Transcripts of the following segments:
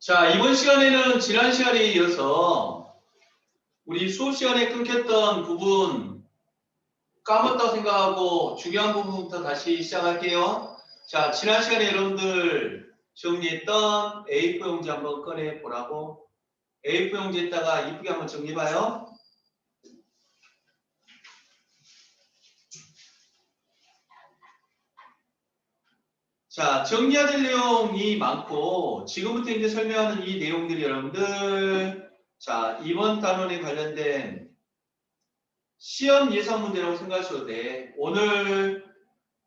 자, 이번 시간에는 지난 시간에 이어서 우리 수업 시간에 끊겼던 부분 까먹었다고 생각하고 중요한 부분부터 다시 시작할게요. 자, 지난 시간에 여러분들 정리했던 A4 용지 한번 꺼내 보라고. A4 용지에다가 이쁘게 한번 정리해봐요. 자, 정리해야 될 내용이 많고 지금부터 이제 설명하는 이 내용들이 여러분들 자, 이번 단원에 관련된 시험 예상 문제라고 생각하셔도 돼. 오늘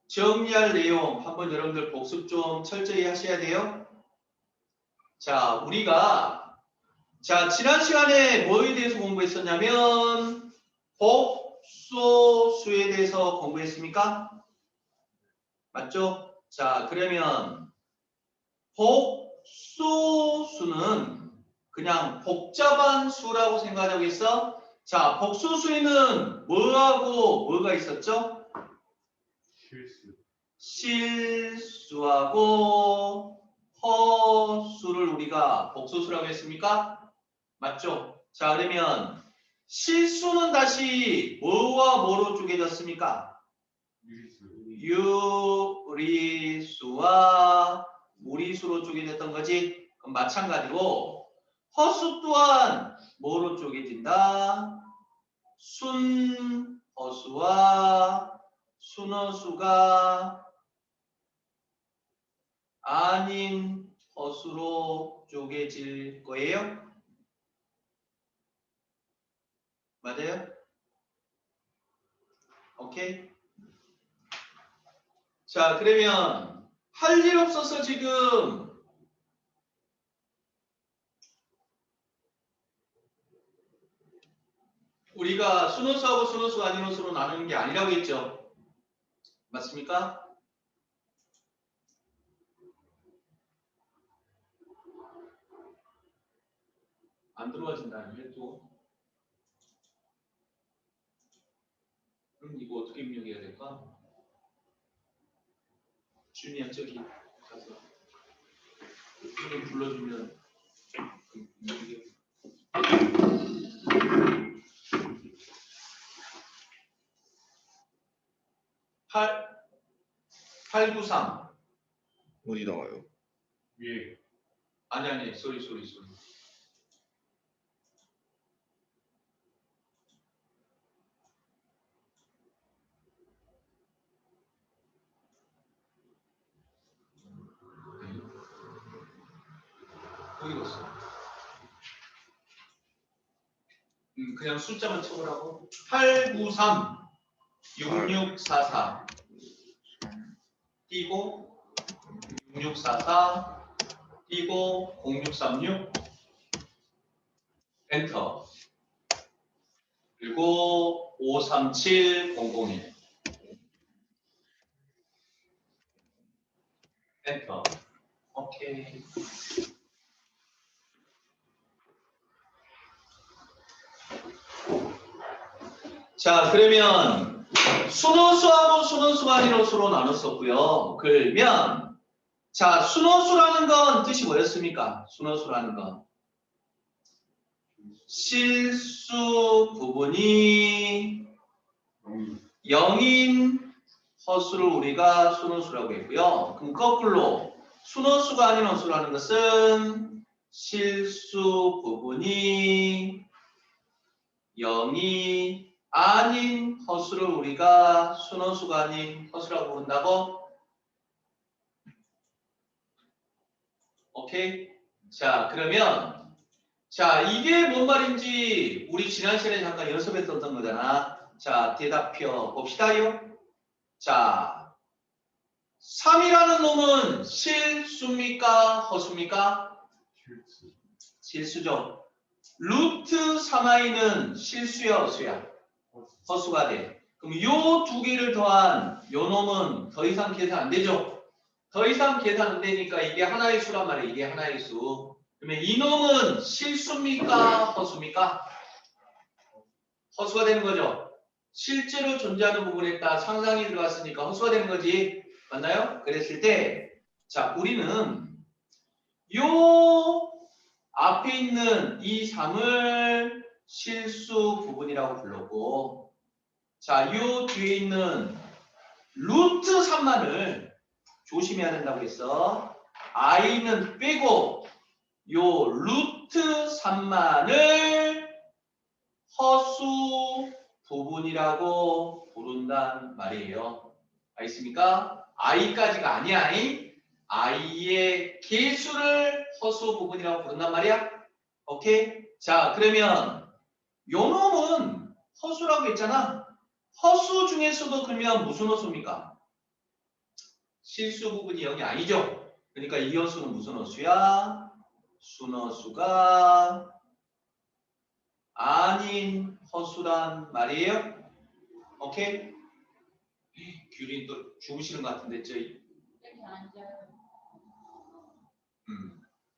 정리할 내용 한번 여러분들 복습 좀 철저히 하셔야 돼요. 자, 우리가 지난 시간에 뭐에 대해서 공부했었냐면 복소수에 대해서 공부했습니까? 맞죠? 자, 그러면 복소수는 그냥 복잡한 수라고 생각하자고 했어? 자, 복소수에는 뭐하고 뭐가 있었죠? 실수하고 허수를 우리가 복소수라고 했습니까? 맞죠? 자, 그러면 실수는 다시 뭐와 뭐로 쪼개졌습니까? 유리수와 무리수로 쪼개졌던 거지. 그럼 마찬가지로 허수 또한 뭐로 쪼개진다? 순허수와 순허수가 아닌 허수로 쪼개질 거예요. 맞아요? 오케이? 자, 그러면 할 일 없어서 지금 우리가 순허수하고 순허수가 아닌 허수로 나누는 게 아니라고 했죠. 맞습니까? 안 들어와진다는 또. 그럼 이거 어떻게 입력해야 될까? 준이야 저기 가서 준이 불러주면 입력해. 893 어디 나와요? 위에. 아니 소리 거기 봤어. 그냥 숫자만 쳐보라고. 893 6644 띄고 6644 띄고 0636 엔터 그리고 537001 엔터. 오케이. 자, 그러면 순허수하고 순허수가 아닌 허수로 나눴었고요. 그러면 자, 순허수라는 건 뜻이 뭐였습니까? 순허수라는 건 실수 부분이 0인 허수를 우리가 순허수라고 했고요. 그럼 거꾸로 순허수가 아닌 허수라는 것은 실수 부분이 0이 아닌 허수를 우리가 순허수가 아닌 허수라고 부른다고? 오케이? 자, 그러면 자, 이게 뭔 말인지 우리 지난 시간에 잠깐 연습했던 거잖아. 자, 대답표 봅시다요. 자, 3이라는 놈은 실수입니까? 허수입니까? 실수죠. 루트 3i는 실수야, 허수야? 허수가 돼. 그럼 요 두 개를 더한 요 놈은 더 이상 계산 안 되죠? 더 이상 계산 안 되니까 이게 하나의 수란 말이에요. 이게 하나의 수. 그러면 이 놈은 실수입니까? 허수입니까? 허수가 되는 거죠. 실제로 존재하는 부분에다 상상이 들어갔으니까 허수가 되는 거지. 맞나요? 그랬을 때, 자, 우리는 요 앞에 있는 이 3을 실수 부분이라고 불렀고, 자, 요 뒤에 있는 루트 3만을 조심해야 된다고 했어. i는 빼고 요 루트 3만을 허수 부분이라고 부른단 말이에요. 알겠습니까? i까지가 아니야. i의 개수를 허수 부분이라고 부른단 말이야. 오케이? 자, 그러면 요 놈은 허수라고 했잖아. 허수 중에서도 그러면 무슨 허수입니까? 실수 부분이 0이 아니죠. 그러니까 이 허수는 무슨 허수야? 순허수가 아닌 허수란 말이에요. 오케이? 규린 또 주무시는 것 같은데, 저희.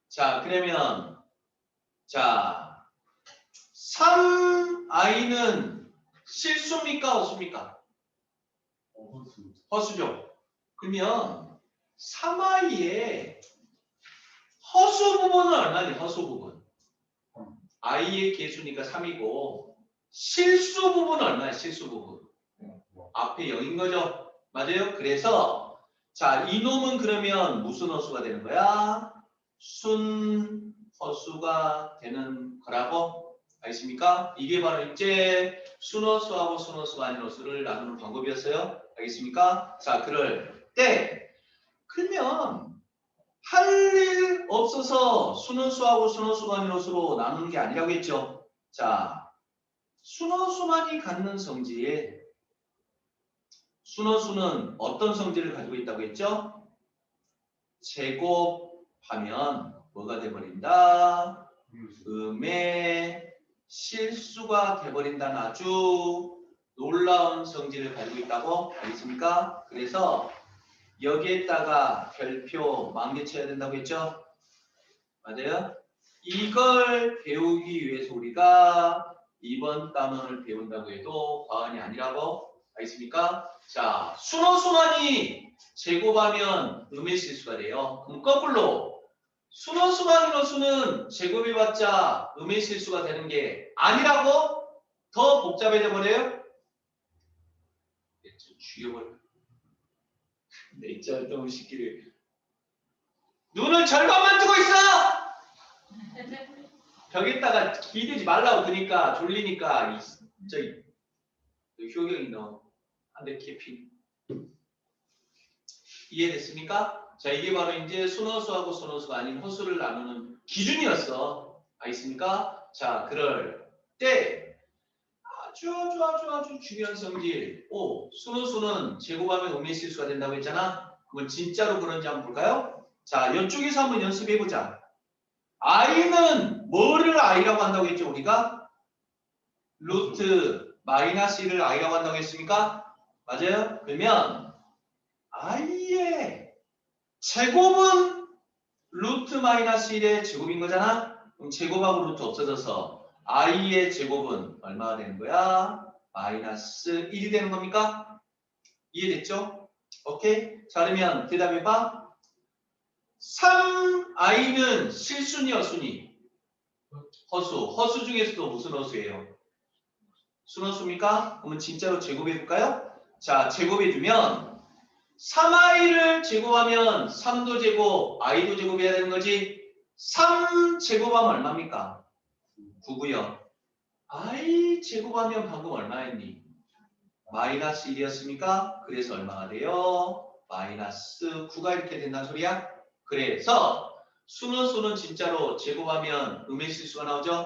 자, 그러면 자, 3i는 실수입니까? 허수입니까? 허수죠. 그러면 3i의 허수 부분은 얼마니? 허수 부분. i의 개수니까 3이고 실수 부분은 얼마야? 실수 부분. 앞에 0인 거죠. 맞아요? 그래서 자, 이놈은 그러면 무슨 허수가 되는 거야? 순 허수가 되는 거라고. 알겠습니까? 이게 바로 이제 순허수하고 순허수가 아닌 허수를 나누는 방법이었어요. 알겠습니까? 자, 그럴 때 그러면 할 일 없어서 순허수하고 순허수가 아닌 허수로 나누는 게 아니라고 했죠. 자, 순허수만이 갖는 성질, 순허수는 어떤 성질을 가지고 있다고 했죠? 제곱하면 뭐가 돼버린다? 음의 실수가 돼버린다는 아주 놀라운 성질을 가지고 있다고 알겠습니까? 그래서 여기에다가 별표 만개 쳐야 된다고 했죠? 맞아요? 이걸 배우기 위해서 우리가 이번 단원을 배운다고 해도 과언이 아니라고 알겠습니까? 자, 순허수만이 제곱하면 음의 실수가 돼요. 그럼 거꾸로 순허수만인 허수는 제곱해봤자 음의 실수가 되는 게 아니라고 더 복잡해져 버려요? 죽여버려. 내 입장을 너무 시키를. 눈을 절반만 뜨고 있어! 벽에다가 기대지 말라고 그러니까 졸리니까 저기 효경이 너 한 대 캐피. 이해됐습니까? 자, 이게 바로 이제 순허수하고 순허수가 아닌 허수를 나누는 기준이었어. 알겠습니까? 자, 그럴 때 아주 중요한 성질. 오, 순허수는 제곱하면 음의 실수가 된다고 했잖아. 그건 진짜로 그런지 한번 볼까요? 자, 이쪽에서 한번 연습해보자. i는 뭐를 i라고 한다고 했죠, 우리가? 루트 마이너스 1을 i라고 한다고 했습니까? 맞아요? 그러면 i의 제곱은 루트 마이너스 1의 제곱인 거잖아? 그럼 제곱하고 루트 없어져서 i의 제곱은 얼마가 되는 거야? 마이너스 1이 되는 겁니까? 이해됐죠? 오케이? 자, 그러면 대답해봐. 3i는 실순이 허수니? 허수. 허수 중에서도 무슨 허수예요? 순허수입니까? 그러면 진짜로 제곱해볼까요? 자, 제곱해주면 3i를 제곱하면 3도 제곱, i도 제곱해야 되는 거지. 3 제곱하면 얼마입니까? 9고요. i 제곱하면 방금 얼마였니? 마이너스 1이었습니까? 그래서 얼마가 돼요? 마이너스 9가 이렇게 된다는 소리야? 그래서 순허수는 진짜로 제곱하면 음의 실수가 나오죠?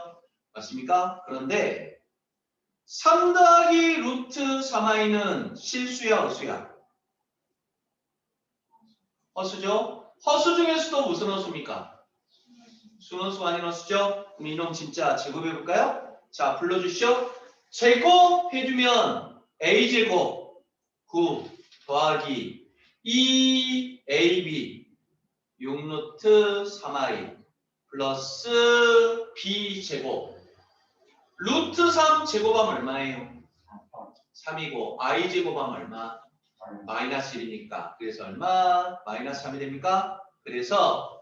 맞습니까? 그런데 3 더하기 루트 3i는 실수야, 허수야? 허수죠? 허수 중에서도 무슨 허수입니까? 순허수 아닌 허수죠? 그럼 이놈 진짜 제곱해볼까요? 자, 불러주시죠. 제곱해주면 a제곱 9 더하기 2ab 6루트 3i 플러스 b제곱 루트 3 제곱하면 얼마예요? 3이고 i 제곱하면 얼마? 마이너스 1이니까 그래서 얼마? 마이너스 3이 됩니까? 그래서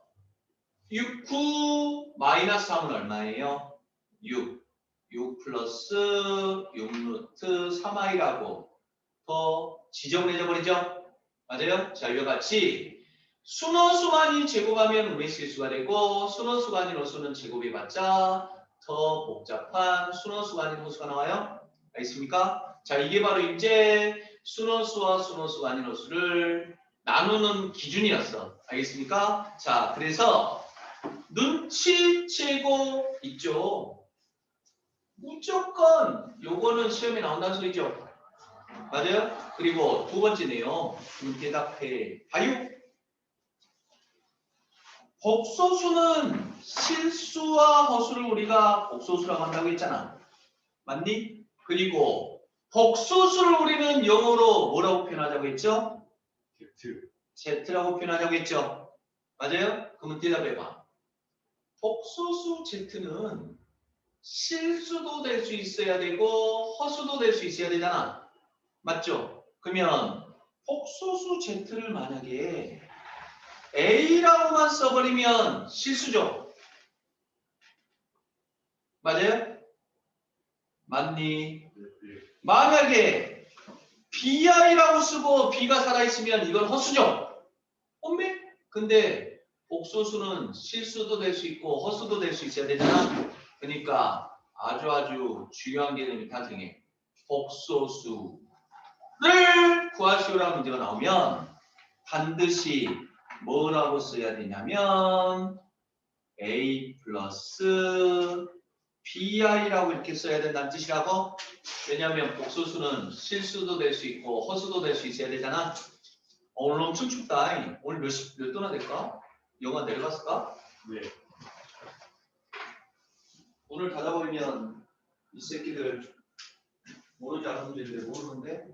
6, 9 마이너스 3은 얼마예요? 6. 6 플러스 6 루트 3i라고 더 지정을 해줘버리죠? 맞아요? 자, 이와 같이 순호수만이 제곱하면 우리 실수가 되고 순호수가 아닌 호수는 제곱해봤자 더 복잡한 순호수가 아닌 호수가 나와요? 알겠습니까? 자, 이게 바로 이제 순호수와 순호수가 아닌 호수를 나누는 기준이었어. 알겠습니까? 자, 그래서 눈치채고 있죠. 무조건 요거는 시험에 나온다는 소리죠. 맞아요? 그리고 두 번째네요. 대답해 봐요. 복소수는 실수와 허수를 우리가 복소수라고 한다고 했잖아. 맞니? 그리고 복소수를 우리는 영어로 뭐라고 표현하자고 했죠? Z라고 표현하자고 했죠. 맞아요? 그러면 대답해봐. 복소수 Z는 실수도 될 수 있어야 되고 허수도 될 수 있어야 되잖아. 맞죠? 그러면 복소수 Z를 만약에 A라고만 써버리면 실수죠. 맞아요? 맞니? 만약에 BI라고 쓰고 B가 살아있으면 이건 허수죠. 엄매? 근데 복소수는 실수도 될 수 있고 허수도 될 수 있어야 되잖아. 그러니까 아주 중요한 개념이 탄생해. 복소수를 구하시오라는 문제가 나오면 반드시 뭐라고 써야 되냐면 A 플러스 BI라고 이렇게 써야 된다는 뜻이라고. 왜냐하면 복소수는 실수도 될 수 있고 허수도 될 수 있어야 되잖아. 오늘 엄청 춥다. 오늘 몇 도나 될까? 영하 내려갔을까? 네. 오늘 닫아버리면 이 새끼들 모르지 않은 문제인데 모르는데?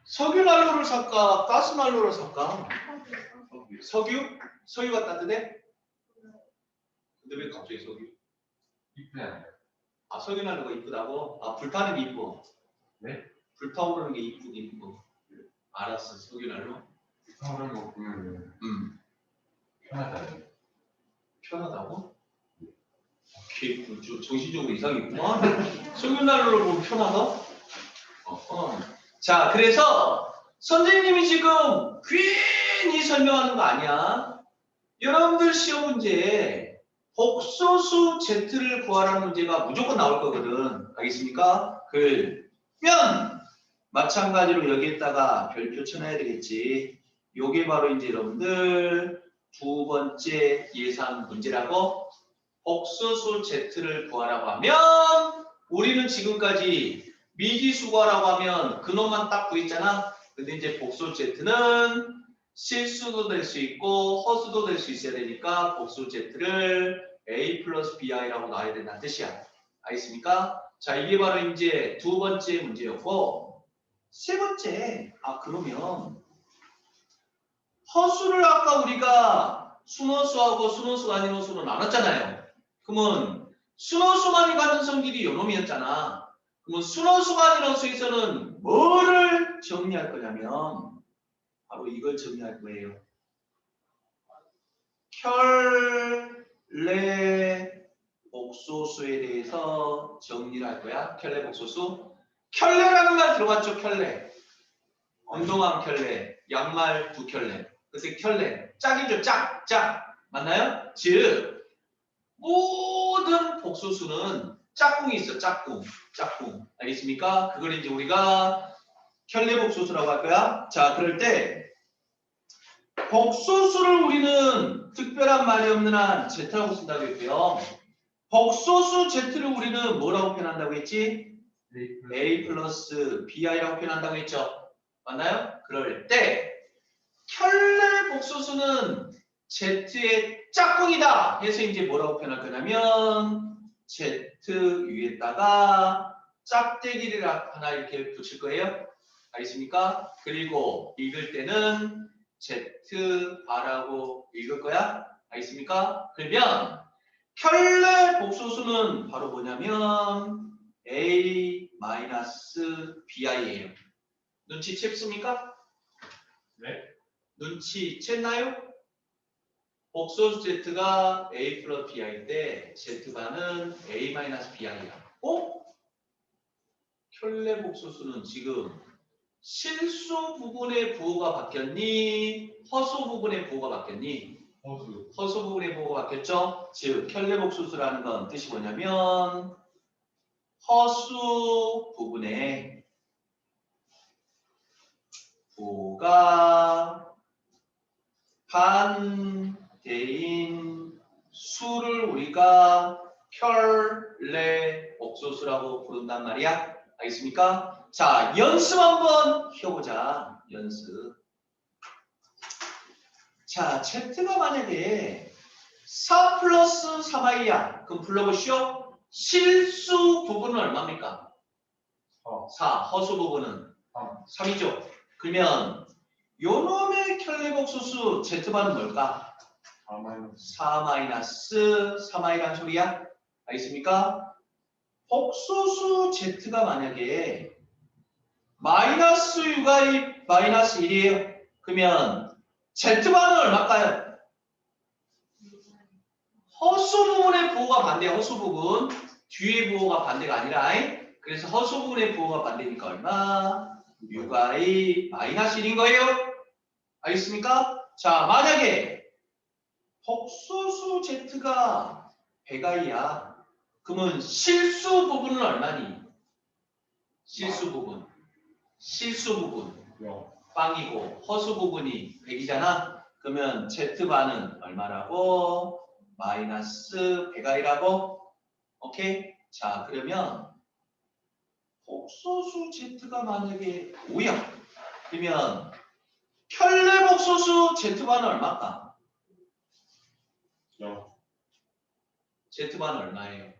석유 난로를 살까? 가스 난로를 살까? 석유? 석유가 따뜻해? 근데 왜 갑자기 석유? 이쁘네. 아, 석유 난로가 이쁘다고? 아, 불타는 게 이뻐. 네? 불타오르는 게 이쁘고. 알았어, 석유 난로. 성을 거 보면 편하잖아요. 편하다고? 걔 정신적으로 이상이 있구만. 석유 난로를 보면 편하다? 자, 그래서 선생님이 지금 괜히 설명하는 거 아니야. 여러분들 시험 문제에 복소수 Z를 구하라는 문제가 무조건 나올 거거든. 알겠습니까? 그러면 마찬가지로 여기에다가 별표 쳐놔야 되겠지. 요게 바로 이제 여러분들 두 번째 예상 문제라고. 복소수 Z를 구하라고 하면 우리는 지금까지 미지수 구하라고 하면 그놈만 딱 구했잖아. 근데 이제 복소 Z는 실수도 될 수 있고 허수도 될 수 있어야 되니까 복소 Z를 A 플러스 BI라고 나와야 된다는 뜻이야. 알겠습니까? 자, 이게 바로 이제 두 번째 문제였고, 세 번째, 그러면 허수를 아까 우리가 순허수하고 순허수가 아닌 허수로 나눴잖아요. 그러면 순허수만이 갖는 성질이 요놈이었잖아. 그러면 순허수가 아닌 허수에서는 뭐를 정리할 거냐면 바로 이걸 정리할 거예요. 켤레 복소수에 대해서 정리를 할 거야. 켤레 복소수. 켤레라는 말 들어봤죠? 켤레. 운동화 켤레, 양말 두 켤레. 그래서 켤레. 짝이죠. 짝. 맞나요? 즉 모든 복소수는 짝꿍이 있어. 짝꿍. 알겠습니까? 그걸 이제 우리가 켤레 복소수라고 할 거야. 자, 그럴 때 복소수를 우리는 특별한 말이 없는 한 Z라고 쓴다고 했고요. 복소수 Z를 우리는 뭐라고 표현한다고 했지? A 플러스 BI라고 표현한다고 했죠. 맞나요? 그럴 때 켤레 복소수는 Z의 짝꿍이다 해서 이제 뭐라고 표현할 거냐면 Z 위에다가 짝대기를 하나 이렇게 붙일 거예요. 알겠습니까? 그리고 읽을 때는 Z바라고 읽을 거야. 알겠습니까? 그러면 켤레 복소수는 바로 뭐냐면 A-BI예요. 눈치챘습니까? 네? 눈치챘나요? 복소수 Z가 A 플러스 B일 때 Z반은 A-B이야. 어? 켤레 복소수는 지금 실수 부분의 부호가 바뀌었니? 허수 부분의 부호가 바뀌었니? 허수. 허수 부분의 부호가 바뀌었죠? 즉 켤레 복소수라는 건 뜻이 뭐냐면 허수 부분의 부호가 반대인 수를 우리가 켤레 복소수라고 부른단 말이야. 알겠습니까? 자, 연습 한번 해보자. 연습. 자, Z가 만약에 4 플러스 3i야. 그럼 불러보시오. 실수 부분은 얼마입니까? 4. 허수 부분은 3이죠. 그러면 요놈의 켤레복소수 Z반은 뭘까? 4 마이너스 3i란 소리야. 알겠습니까? 복소수 Z가 만약에 마이너스 6i 마이너스 1이에요. 그러면 Z반은 얼마일까요? 허수 부분의 부호가 반대야. 허수 부분. 뒤의 부호가 반대가 아니라. 그래서 허수 부분의 부호가 반대니까 얼마? 6i 마이너스 1인 거예요. 알겠습니까? 자, 만약에 복소수 Z가 100i야. 그러면 실수 부분은 얼마니? 실수 부분. 실수 부분. 빵이고 허수 부분이 100이잖아. 그러면 Z반은 얼마라고? 마이너스 100i라고? 오케이? 자, 그러면 복소수 Z가 만약에 5야. 그러면 켤레 복소수 Z반은 얼마일까? Z반은 얼마예요?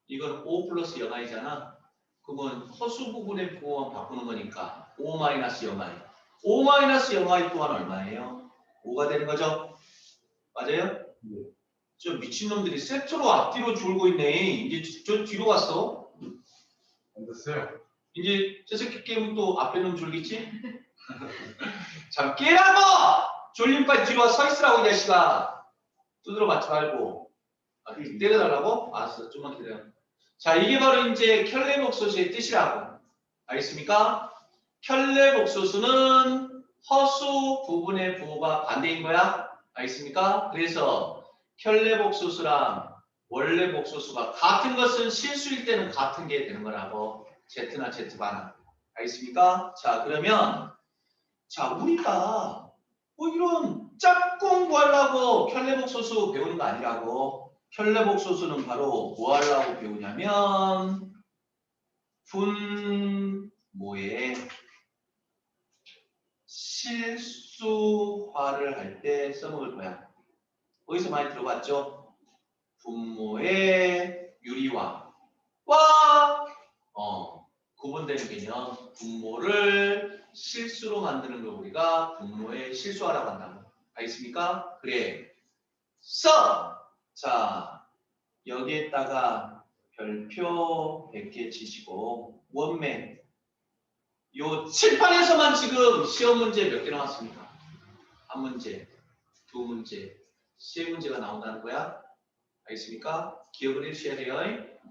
이건 5 플러스 0i잖아. 그러면 허수 부분의 부호만 바꾸는 거니까 5 마이너스 0i. 5 마이너스 0i 또한 얼마예요? 5가 되는 거죠? 맞아요? 네. 저 미친놈들이 세트로 앞뒤로 줄고 있네. 이제 저 뒤로 갔어. 안 됐어요. 이제 저 새끼 게임은 또 앞에 놈 졸겠지? 자, 깨라고! 졸림 빨리 뒤로 와 서 있으라고 이 자식아. 두드려 맞지 말고. 아, 때려달라고? 알았어. 좀만 기다려. 자, 이게 바로 이제 켤레 복소수의 뜻이라고. 알겠습니까? 켤레 복소수는 허수 부분의 부호가 반대인 거야. 알겠습니까? 그래서 켤레 복소수랑 원래 복소수가 같은 것은 실수일 때는 같은 게 되는 거라고. Z나 Z반은. 알겠습니까? 자, 그러면 자, 우리가 뭐 이런 짝꿍 구하려고 켤레 복소수 배우는 거 아니라고. 켤레 복소수는 바로 뭐 하려고 배우냐면 분모의 실수화를 할 때 써먹을 거야. 어디서 많이 들어봤죠? 분모의 유리화와 구분되는 개념. 분모를 실수로 만드는 걸 우리가 분모의 실수화라고 한다고. 알겠습니까? 그래. 자, 여기에다가 별표 100개 치시고 원맨. 요 칠판에서만 지금 시험 문제 몇 개 나왔습니까? 한 문제, 두 문제, 세 문제가 나온다는 거야. 알겠습니까? 기억을 해주셔야 돼요.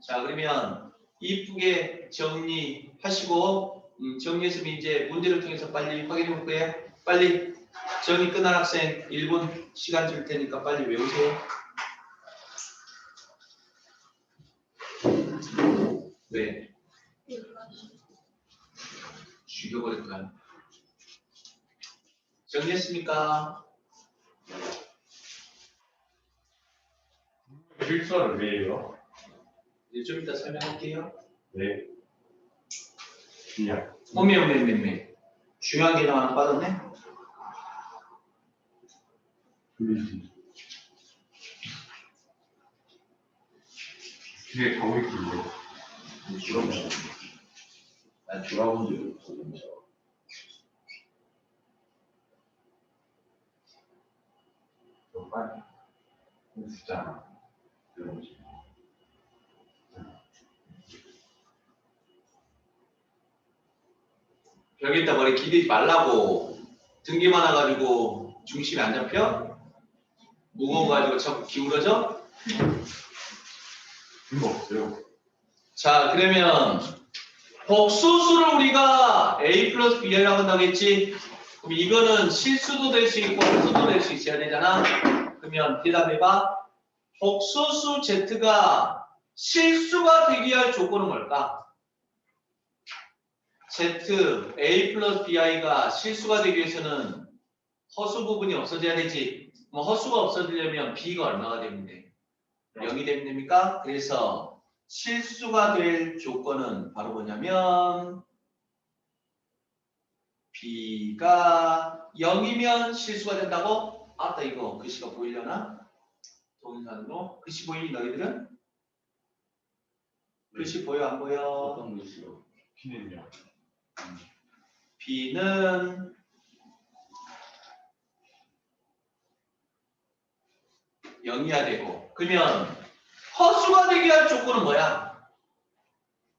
자, 그러면 이쁘게 정리하시고 정리했으면 이제 문제를 통해서 빨리 확인해 볼 거예요. 빨리 정리 끝난 학생 1분 시간 줄 테니까 빨리 외우세요. 왜? 죽여버릴 거야. 정리했습니까? 실수를 왜 해요? 이제 좀 이따 설명할게요. 네. 그냥. 오메. 중요한 개념 하나 빠졌네? 그게 가고 있길래. 그러면 난 돌아본 적이 없어. 빨리. 진짜. 그러지. 벽에다 머리 기대지 말라고. 등기 많아가지고 중심이 안 잡혀? 무거워가지고 자꾸 기울어져? 그거 없어요. 자, 그러면 복소수를 우리가 A 플러스 B라고 한다고 했지? 그럼 이거는 실수도 될 수 있고 허수도 될 수 있어야 되잖아? 그러면 대답해봐. 복소수 Z가 실수가 되게 할 조건은 뭘까? Z, A 플러스 BI가 실수가 되기 위해서는 허수 부분이 없어져야 되지. 뭐 허수가 없어지려면 B가 얼마가 되면 돼? 0이 되면 됩니까? 그래서 실수가 될 조건은 바로 뭐냐면 B가 0이면 실수가 된다고? 아따 이거 글씨가 보이려나? 동영상으로 글씨 보이니 너희들은? 글씨 보여 안 보여? 어떤 글씨요? P는요. B는 0이야 되고 그러면 허수가 되게 할 조건은 뭐야?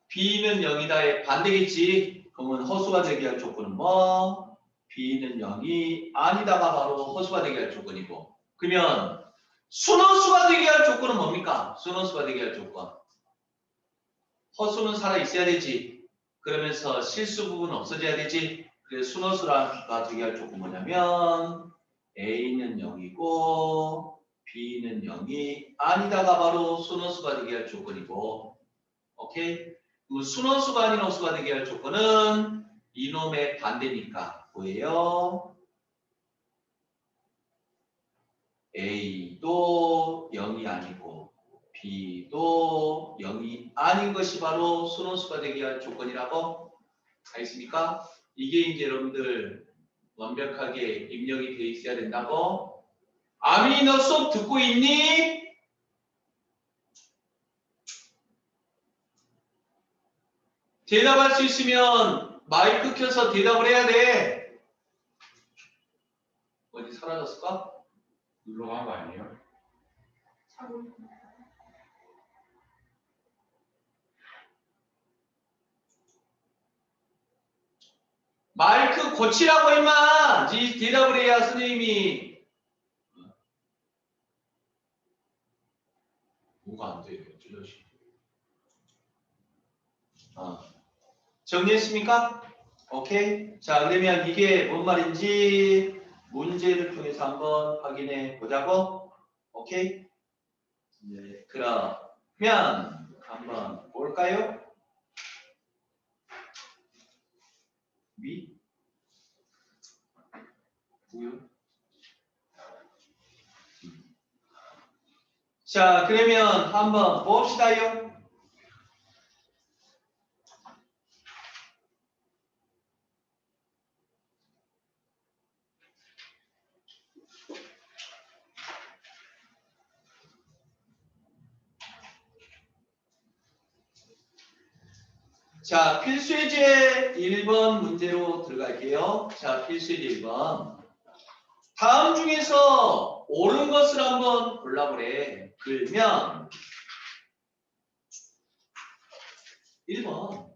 B는 0이다의 반대겠지. 그러면 허수가 되게 할 조건은 뭐? B는 0이 아니다가 바로 허수가 되게 할 조건이고 그러면 순허수가 되게 할 조건은 뭡니까? 순허수가 되게 할 조건 허수는 살아있어야 되지. 그러면서 실수 부분은 없어져야 되지. 그래서 순허수가 되게 할 조건은 뭐냐면 A는 0이고 B는 0이 아니다가 바로 순허수가 되게 할 조건이고 오케이? 그럼 순허수가 아닌 허수가 되게 할 조건은 이놈의 반대니까 뭐예요? A도 0이 아니고 B도 0이 아닌 것이 바로 순허수가 되게 할 조건이라고 알겠습니까? 이게 이제 여러분들 완벽하게 입력이 돼 있어야 된다고. 아미 너 수업 듣고 있니? 대답할 수 있으면 마이크 켜서 대답을 해야 돼. 어디 사라졌을까? 눌러간 거 아니에요? 마이크 고치라고 임마. 네 대답을 해야 선생님이. 뭐가 안 돼요? 찔러시. 정리했습니까? 오케이. 자, 그러면 이게 뭔 말인지 문제를 통해서 한번 확인해 보자고. 오케이. 네, 그러면 한번 볼까요? 위? 우유? 자, 그러면 한번 봅시다요. 자, 필수예제 1번 문제로 들어갈게요. 자, 필수예제 1번. 다음 중에서 옳은 것을 한번 골라보래. 그러면 1번.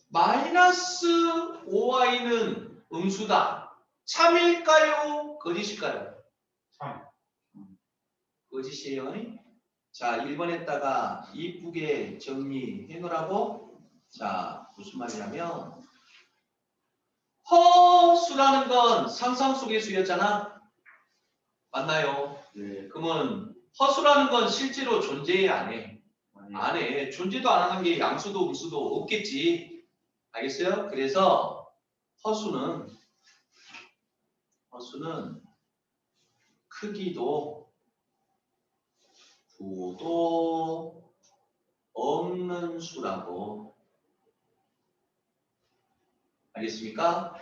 마이너스 5y는 음수다. 참일까요? 거짓일까요? 참. 거짓이에요. 자, 1번에다가 이쁘게 정리해 놓으라고. 자, 무슨 말이냐면 허수라는 건 상상 속의 수였잖아. 맞나요? 네. 그러면 허수라는 건 실제로 존재 안 해. 아니, 안 해. 존재도 안 하는 게 양수도 음수도 없겠지. 알겠어요? 그래서 허수는 크기도 부도 없는 수라고. 알겠습니까?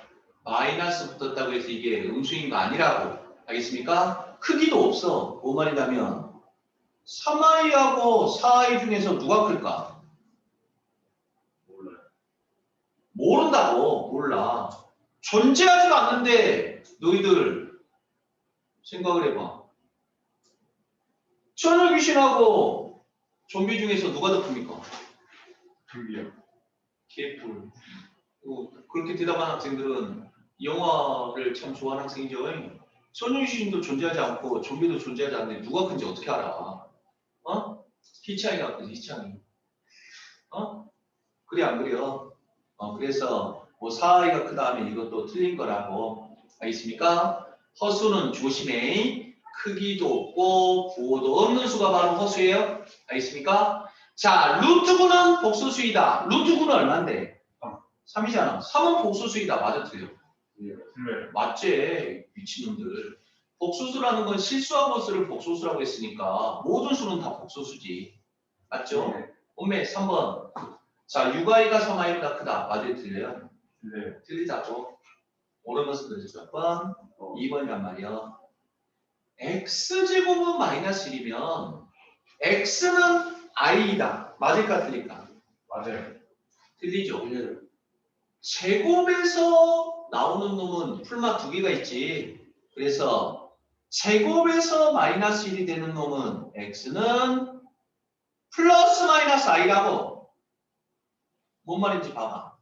마이너스 붙었다고 해서 이게 음수인 거 아니라고. 알겠습니까? 크기도 없어. 뭔 말이냐면 3i하고 4i 중에서 누가 클까? 몰라요. 모른다고. 몰라. 존재하지도 않는데 너희들 생각을 해봐. 천을 귀신하고 좀비 중에서 누가 더 큽니까? 준비요. 개뿔. 그렇게 대답한 학생들은 영어를 참 좋아하는 학생이죠. 선유시신도 존재하지 않고 좀비도 존재하지 않는데 누가 큰지 어떻게 알아? 어? 희창이가 큰지 희창이. 그래 안 그래요? 그래서 뭐 사이가 크다 하면 이것도 틀린 거라고. 알겠습니까? 허수는 조심해. 크기도 없고 부호도 없는 수가 바로 허수예요. 알겠습니까? 자, 루트구는 복수수이다. 루트구는 얼만데? 3이잖아. 3은 복수수이다. 맞아 틀려? 틀려요. 맞지? 미친놈들. 복수수라는 건 실수하고 수를 복수수라고 했으니까 모든 수는 다 복수수지. 맞죠? 엄매 3번. 자, 육아이가 3i보다 크다. 맞아요? 틀려요? 틀려요. 틀리다고. 옳은 것은 그래서 몇 번? 2번이란 말이야. x제곱은 마이너스 1이면 x는 i이다. 맞을까 틀릴까? 맞아요. 틀리죠. 제곱에서 나오는 놈은 풀마 두 개가 있지. 그래서 제곱에서 마이너스 1이 되는 놈은 x는 플러스 마이너스 i라고. 뭔 말인지 봐봐.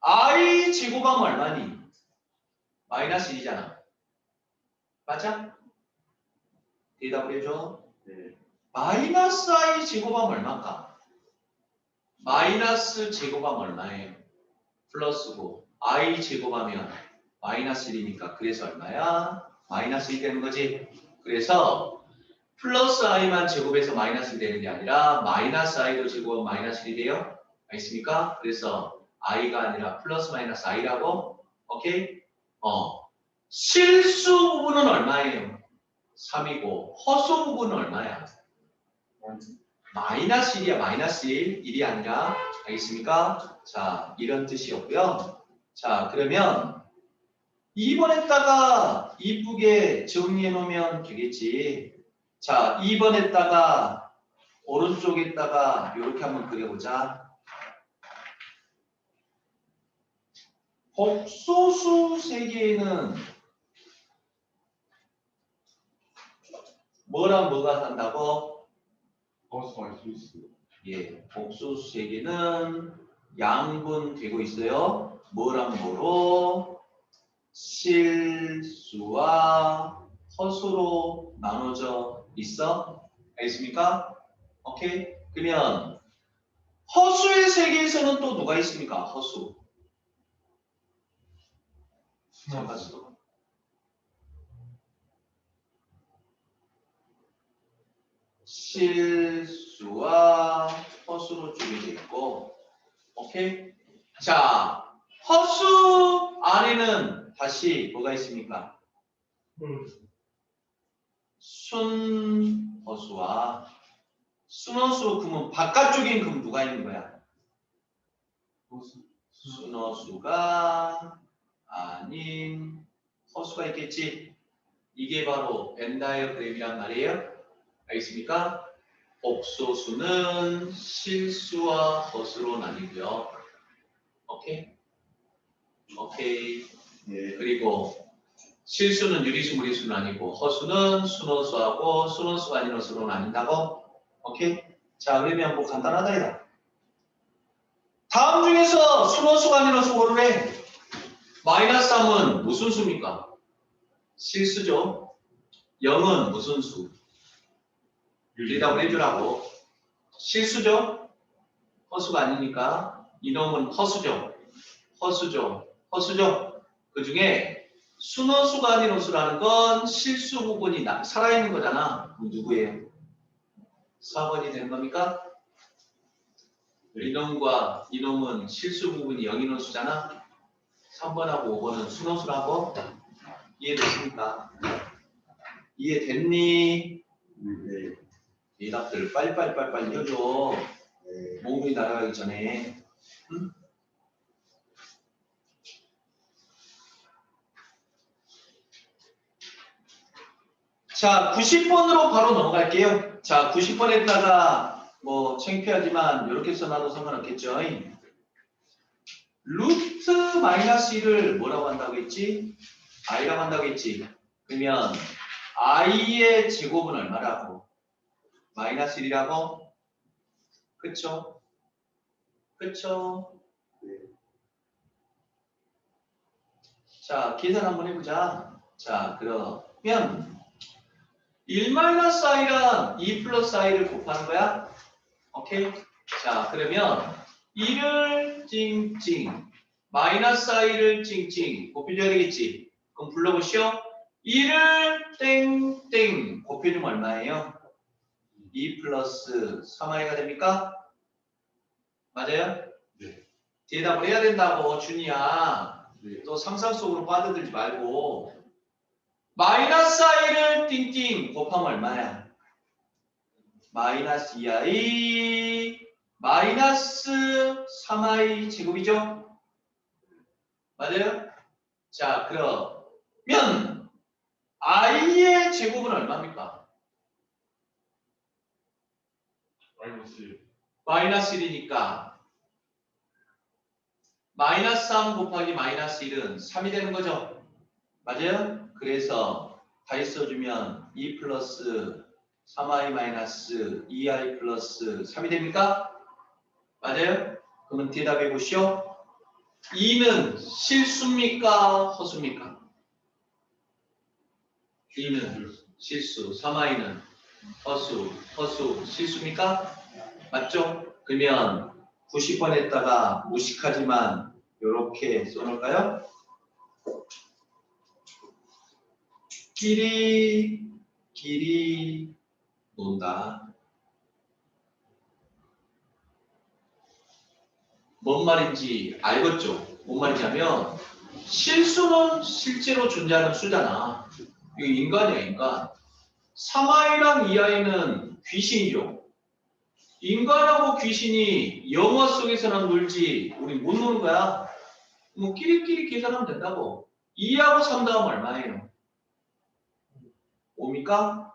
i 제곱하면 얼마니? 마이너스 1이잖아. 맞아? 대답을 해줘. 네. 마이너스 i 제곱하면 얼마일까? 마이너스 제곱하면 얼마예요? 플러스고 i 제곱하면 마이너스 1이니까 그래서 얼마야? 마이너스 1이 되는 거지. 그래서 플러스 i만 제곱해서 마이너스 1이 되는 게 아니라 마이너스 i도 제곱하면 마이너스 1이 돼요. 알겠습니까? 그래서 i가 아니라 플러스 마이너스 i라고. 오케이? 실수 부분은 얼마예요? 3이고 허수 부분은 얼마야? 마이너스 1이야. 마이너스 1. 1이 아니라. 알겠습니까? 자, 이런 뜻이었고요. 자, 그러면 2번에다가 이쁘게 정리해 놓으면 되겠지. 자, 2번에다가 오른쪽에다가 이렇게 한번 그려보자. 복소수 세개에는 뭐랑 뭐가 산다고? 허수와 실수. 예, 복소수 세개는 양분되고 있어요. 뭐랑 뭐로? 실수와 허수로 나눠져 있어. 알겠습니까? 오케이? 그러면 허수의 세계에서는 또 누가 있습니까? 허수. 잠깐만. 실수와 허수로 쪼개져 있고, 오케이? 자, 허수 안에는 다시 뭐가 있습니까? 순허수와 순허수 그러면 바깥쪽엔 그럼 누가 있는 거야? 허수. 순허수가 아닌 허수가 있겠지. 이게 바로 벤 다이어그램이란 말이에요. 알겠습니까? 복소수는 실수와 허수로 나뉘고요. 오케이? 오케이. 네. 그리고 실수는 유리수, 무리수는 아니고 허수는 순허수하고 순허수가 아닌 허수로 나뉜다고? 오케이? 자, 그러면 뭐 간단하다 이다. 다음 중에서 순허수가 아닌 허수 고르래. 마이너스 3은 무슨 수입니까? 실수죠. 0은 무슨 수? 대답을 해주라고. 실수죠? 허수가 아니니까. 이놈은 허수죠. 허수죠. 허수죠. 그 중에 순허수가 아닌 허수라는 건 실수 부분이 살아있는 거잖아. 그럼 누구예요? 4번이 되는 겁니까? 이놈과 이놈은 실수 부분이 0인 허수잖아. 3번하고 5번은 순허수라고. 이해됐습니까? 이해됐니? 네. 대답들 빨리빨리 해줘. 네. 몽둥이 날아가기 전에. 응? 자, 90번으로 바로 넘어갈게요. 자, 90번에다가 뭐 창피하지만 이렇게 써놔도 상관없겠죠. 루트 마이너스 1을 뭐라고 한다고 했지? i라고 한다고 했지. 그러면 i의 제곱은 얼마라고? 마이너스 1이라고? 그쵸? 그쵸? 네. 자, 계산 한번 해보자. 자, 그러면 1-i랑 2 플러스 i를 곱하는 거야. 오케이? 자, 그러면 2를 찡찡, 마이너스 i를 찡찡 곱해줘야 되겠지. 그럼 불러보시오. 2를 땡땡 곱해주면 얼마예요? 2 플러스 3i가 됩니까? 맞아요? 네. 대답을 해야 된다고, 준이야. 네. 또 상상 속으로 빠져들지 말고. 마이너스 i를 띵띵 곱하면 얼마야? 마이너스 2i 마이너스 3i 제곱이죠? 맞아요? 자, 그러면 i의 제곱은 얼마입니까? 마이너스 마이너스 1이니까 마이너스 3 곱하기 마이너스 1은 3이 되는 거죠? 맞아요? 그래서 다시 써주면 2 플러스 3i 마이너스 2i 플러스 3이 됩니까? 맞아요? 그러면 대답해 보시오. 2는 실수입니까? 허수입니까? 2는 실수, 3i는 허수, 실수입니까? 맞죠? 그러면 90번에다가 무식하지만 이렇게 써놓을까요? 끼리 논다. 뭔 말인지 알겠죠? 뭔 말인지 하면 실수는 실제로 존재하는 수잖아. 이거 인간이야, 인간. 3i랑 2i는 귀신이죠. 인간하고 귀신이 영화 속에서는 놀지 우리 못 노는 거야. 뭐 끼리끼리 계산하면 된다고. 2하고 3 다음 얼마예요? 5입니까?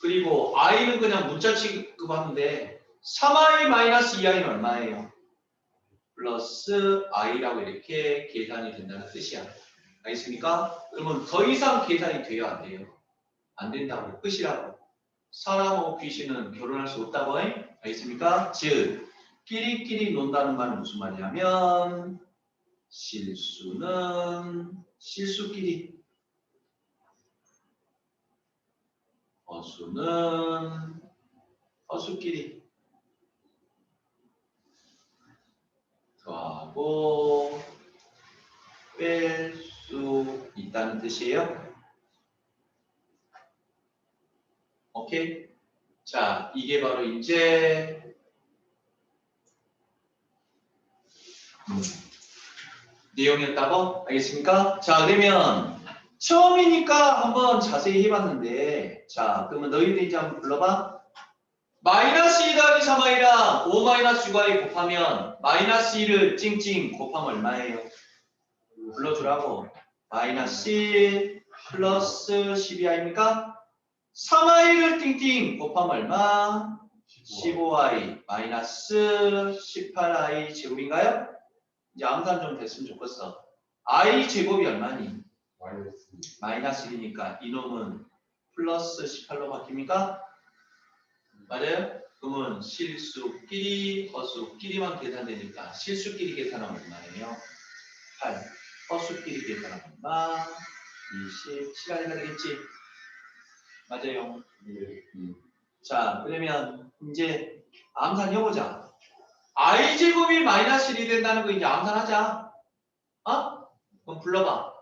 그리고 i는 그냥 문자 취급하는데 3i-2i는 얼마예요? 플러스 i라고 이렇게 계산이 된다는 뜻이야. 알겠습니까? 그러면 더 이상 계산이 돼요, 안 돼요? 안 된다고. 끝이라고. 사람하고 귀신은 결혼할 수 없다고 해? 알겠습니까? 즉, 끼리끼리 논다는 말은 무슨 말이냐면 실수는 실수끼리, 허수는 허수끼리 더하고 뺄 수 있다는 뜻이에요. 오케이? 자, 이게 바로 이제 내용이었다고? 알겠습니까? 자, 그러면 처음이니까 한번 자세히 해봤는데, 자, 그러면 너희들 이제 한번 불러봐. 마이너스 2 더하기 3i랑 5 마이너스 6i 곱하면 마이너스 2를 찡찡 곱하면 얼마예요? 불러주라고. 마이너스 1 플러스 12i입니까? 3i를 띵띵 곱하면 얼마? 15i 마이너스 18i 제곱인가요? 이제 암산 좀 됐으면 좋겠어. i 제곱이 얼마니? 마이너스 마이너스 1이니까 이놈은 플러스 18로 바뀝니까? 맞아요? 그러면 실수끼리 허수끼리만 계산되니까 실수끼리 계산하면 얼마예요? 8. 허수끼리 계산하면 얼마? 27i가 되겠지? 맞아요. 네. 자, 그러면 이제 암산 해보자. i제곱이 마이너스 1이 된다는 거 이제 암산하자. 어? 그럼 불러봐.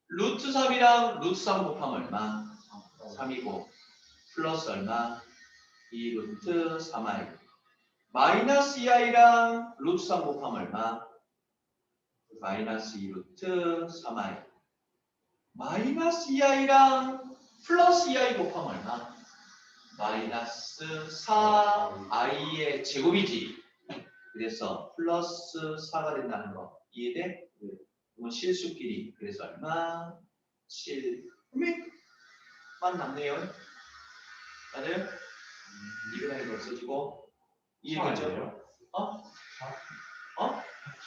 루트 3이랑 루트 3 곱하면 얼마? 3이고 플러스 얼마? 2 루트 3i 마이너스 2i랑 루트 3 곱하면 얼마? 마이너스 2 루트 3i 마이너스 2i랑 플러스 2i 곱하면 얼마? 마이너스 4i의 제곱이지. 그래서 플러스 4가 된다는 거 이해돼? 그러면 실수끼리 그래서 얼마? 7만 남네요. 맞아요? 이거랑 이거 없어지고 이해겠죠? 어?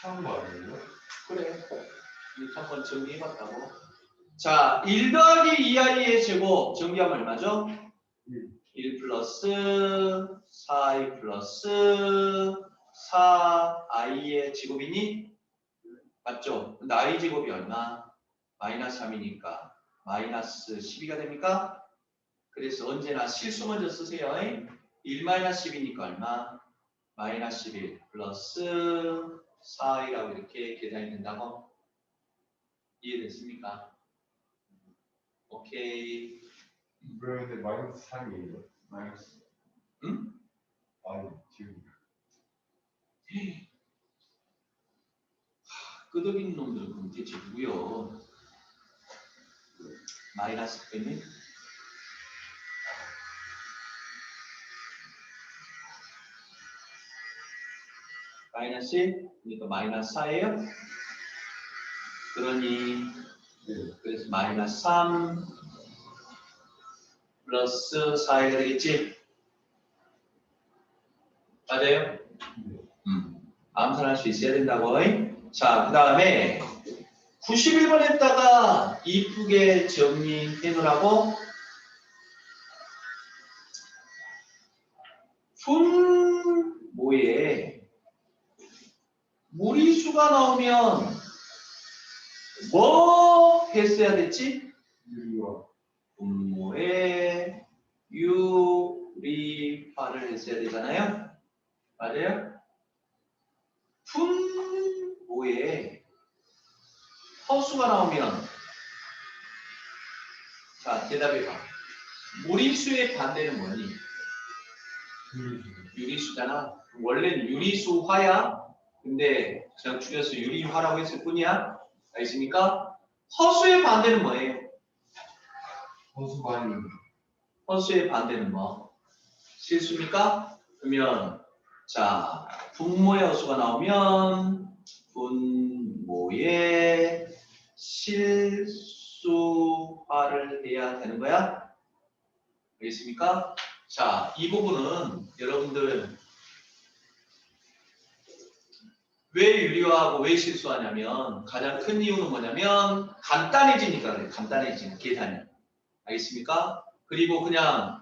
차는 거 아니에요? 그래. 이렇게 한번 정리해봤다고. 자, 1 더하기 2i의 제곱 정리하면 얼마죠? 1 플러스 4i 플러스 4i의 제곱이니? 맞죠? 근데 i 제곱이 얼마? 마이너스 3이니까 마이너스 12가 됩니까? 그래서 언제나 실수 먼저 쓰세요. 1-10이니까 얼마? 마이너스 11 플러스 4이라고 이렇게 계산이 된다고? 이해됐습니까? 오케이. 왜 근데 마이너스 3이에요? 마이너스. 응? 아니 지금 끄덕이는 놈들은 그럼 대체 누구요? 마이너스 빼면? 마이너스 1? 그러니까 마이너스 4예요? 그러니 네. 그래서 마이너스 3 플러스 4가 되겠지? 맞아요? 네. 암산할 수 있어야 된다고. 자, 그 다음에 91번에다가 이쁘게 정리해 놓으라고. 분모에 무리수가 나오면 뭐 했어야 됐지? 유리와 분모에 유리화를 했어야 되잖아요. 맞아요? 분모에 허수가 나오면 자 대답해봐. 무리수의 반대는 뭐니? 유리수잖아. 원래는 유리수화야. 근데 제가 줄여서 유리화라고 했을 뿐이야. 알겠습니까? 허수의 반대는 뭐예요? 허수반이 허수의 반대는 뭐? 실수입니까? 그러면 자 분모의 허수가 나오면 분모의 실수화를 해야 되는 거야. 알겠습니까? 자, 이 부분은 여러분들 왜 유리화하고 왜 실수하냐면 가장 큰 이유는 뭐냐면 간단해지니까 그래. 간단해지는 계산이. 알겠습니까? 그리고 그냥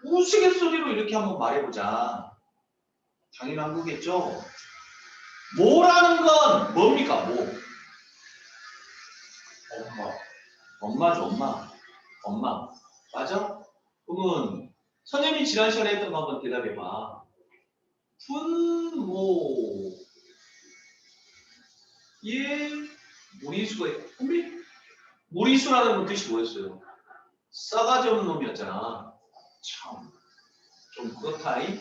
우스갯소리로 이렇게 한번 말해보자. 당연한 거겠죠? 뭐라는 건 뭡니까? 뭐? 엄마 엄마죠, 엄마. 엄마. 맞아? 그러면 선생님이 지난 시간에 했던 거 한번 대답해봐. 분모 예 무리수가 있는데 무리수라는 건 뜻이 뭐였어요? 싸가지 없는 놈이었잖아. 참 좀 그렇다이.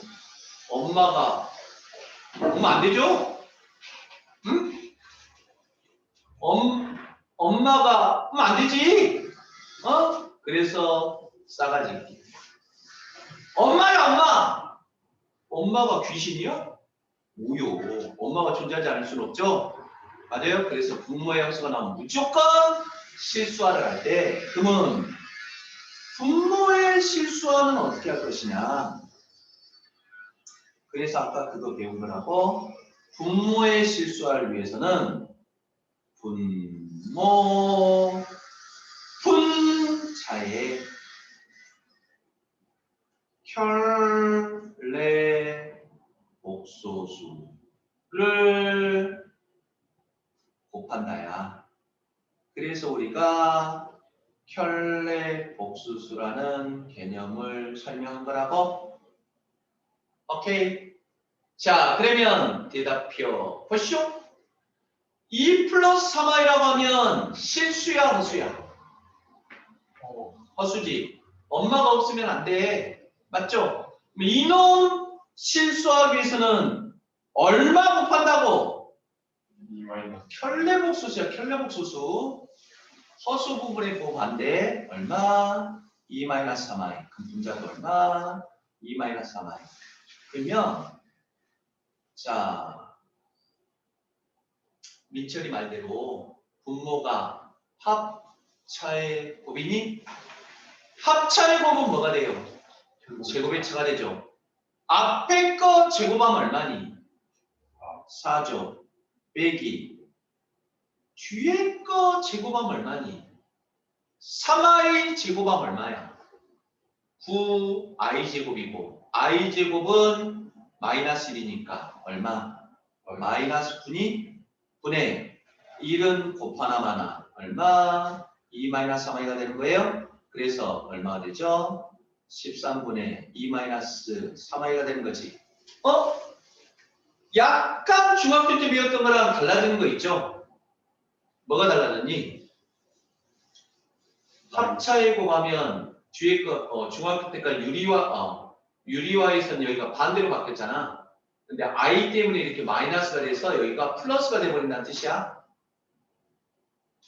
엄마가 그러면 안 되죠? 응? 엄마가 그러면 안 되지. 어? 그래서 싸가지 있기. 엄마야 엄마. 엄마가 귀신이요? 뭐요? 엄마가 존재하지 않을 수는 없죠. 맞아요? 그래서 분모의 형수가 나오면 무조건 실수화를 할 때 그러면 분모의 실수화는 어떻게 할 것이냐. 그래서 아까 그거 배운 거라고 분모의 실수화를 위해서는 분모 분자의 혈내 복소수를 곱한다야. 그래서 우리가 혈내 복수수라는 개념을 설명한 거라고. 오케이. 자, 그러면 대답표 보시오. 2 플러스 3i라고 하면 실수야, 허수야? 허수지. 엄마가 없으면 안 돼. 맞죠? 이놈 실수하기 위해서는 얼마 곱한다고? 2 마이너스 혈내복수수야, 혈내복수수. 허수 부분의 곱한데 얼마? 2-3i. 그럼 분자도 얼마? 2-3i. 그러면 자 민철이 말대로 분모가 합차의 곱이니 합차의 곱은 뭐가 돼요? 제곱의 차가 되죠. 앞에 거 제곱하면 얼마니? 4죠. 빼기 뒤에 거 제곱하면 얼마니? 3i 제곱하면 얼마야? 9i 제곱이고 i 제곱은 마이너스 1이니까 얼마? 마이너스 9니? 분의 1은 곱하나 마나 얼마? 2-3i가 되는 거예요. 그래서 얼마가 되죠? 13분의 2-3i가 되는 거지. 약간 중학교 때 배웠던 거랑 달라지는 거 있죠? 뭐가 달라졌니? 합차에 곱하면 뒤에 거 중학교 때까지 유리화에서는 여기가 반대로 바뀌었잖아. 근데 i 때문에 이렇게 마이너스가 돼서 여기가 플러스가 돼버린다는 뜻이야.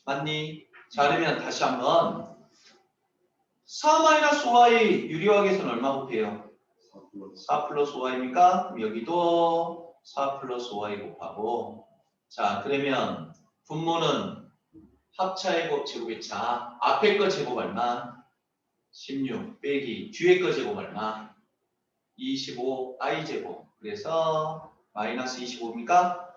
맞니? 자, 그러면 다시 한번 4-5y 유리화에서는 얼마 곱해요? 4 플러스 5y입니까? 그럼 여기도 4 플러스 5y 곱하고 자, 그러면 분모는 합차의 곱 제곱의 차 앞에 거 제곱 얼마? 16 빼기 뒤에 거 제곱 얼마? 25 i 제곱 그래서 마이너스 25입니까?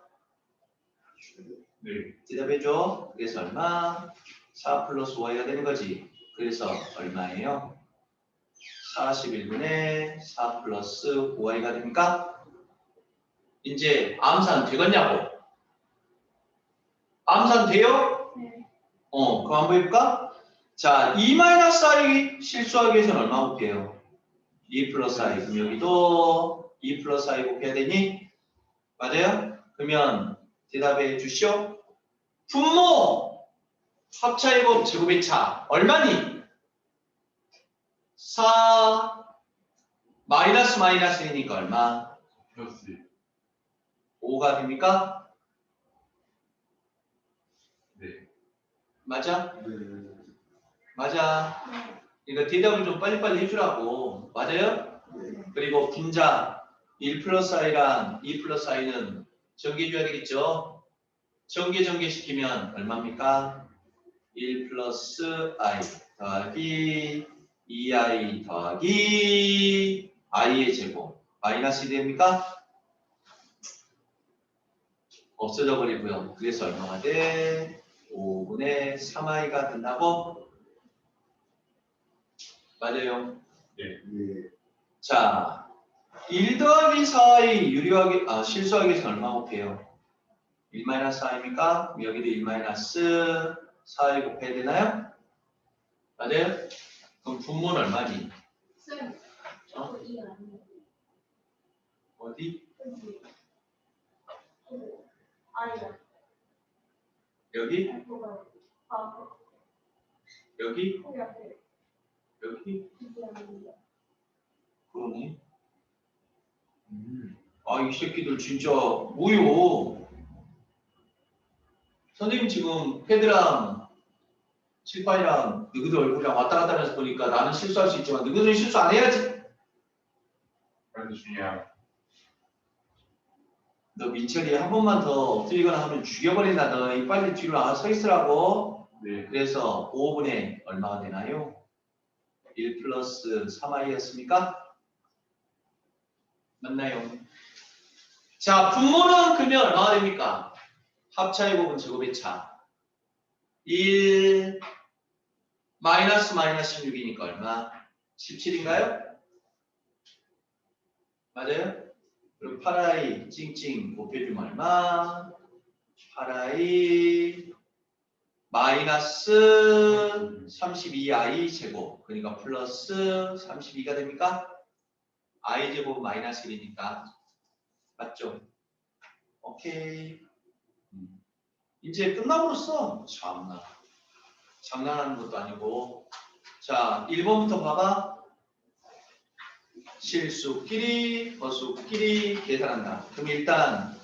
네. 대답해줘. 그래서 얼마? 4 플러스 5y가 되는 거지. 그래서 얼마예요? 41분의 4 플러스 5y가 됩니까? 이제 암산 되겠냐고? 암산 돼요? 네. 그거 한번 해볼까? 자, 2-i 실수하기 위해서는 얼마 곱해요? 2 플러스 i. 그럼 여기도 2 플러스 i 곱해야 되니? 맞아요? 그러면 대답해 주시오. 분모 합차의 곱 제곱의 차 얼마니? 4 마이너스이니까 얼마? 플러스 5가 됩니까? 네. 맞아? 네. 맞아. 네. 그러니까 대답을 좀 빨리빨리 해주라고. 맞아요? 그리고 분자 1 플러스 i랑 2 플러스 i는 전개해줘야 되겠죠? 전개시키면 얼마입니까? 1 플러스 i 더하기 2i 더하기 i의 제곱 마이너스 됩니까? 없어져 버리고요. 그래서 얼마가 돼? 5분의 3i가 된다고? 맞아요. 네. 자, 1 더하기 4i 실수하기 위해서는 얼마 곱해요? 1-4입니까? 여기도 1-4i 곱해야 되나요? 맞아요? 그럼 분모는 얼마니? 쌤, 저거 이 아니에요. 어디? 그치? 아니야. 여기? 뭐가? 아, 여기? 거기 앞에 여기? 이게 아니에요. 그러네. 아, 이 새끼들 진짜 뭐요? 선생님 지금 패드랑 칠판이랑 너희들 얼굴이랑 왔다 갔다 하면서 보니까 나는 실수할 수 있지만 너희들은 실수 안 해야지. 그래도 중요한. 너 민철이 한 번만 더 엎드리거나 하면 죽여버린다. 너 빨리 뒤로 나와 서 있으라고. 네. 그래서 5분의 얼마가 되나요? 1 플러스 3i였습니까? 맞나요? 자, 분모는 그러면 얼마가 됩니까? 합차의 곱은 제곱의 차. 1 마이너스 16이니까 얼마? 17인가요? 맞아요? 그럼 8i 찡찡 곱해주면 얼마? 8i 마이너스 32i 제곱 그러니까 플러스 32가 됩니까? i 제곱 마이너스 1이니까 맞죠? 오케이. 이제 끝나버렸어. 참나. 장난하는 것도 아니고. 자, 1번부터 봐봐. 실수끼리, 허수끼리 계산한다. 그럼 일단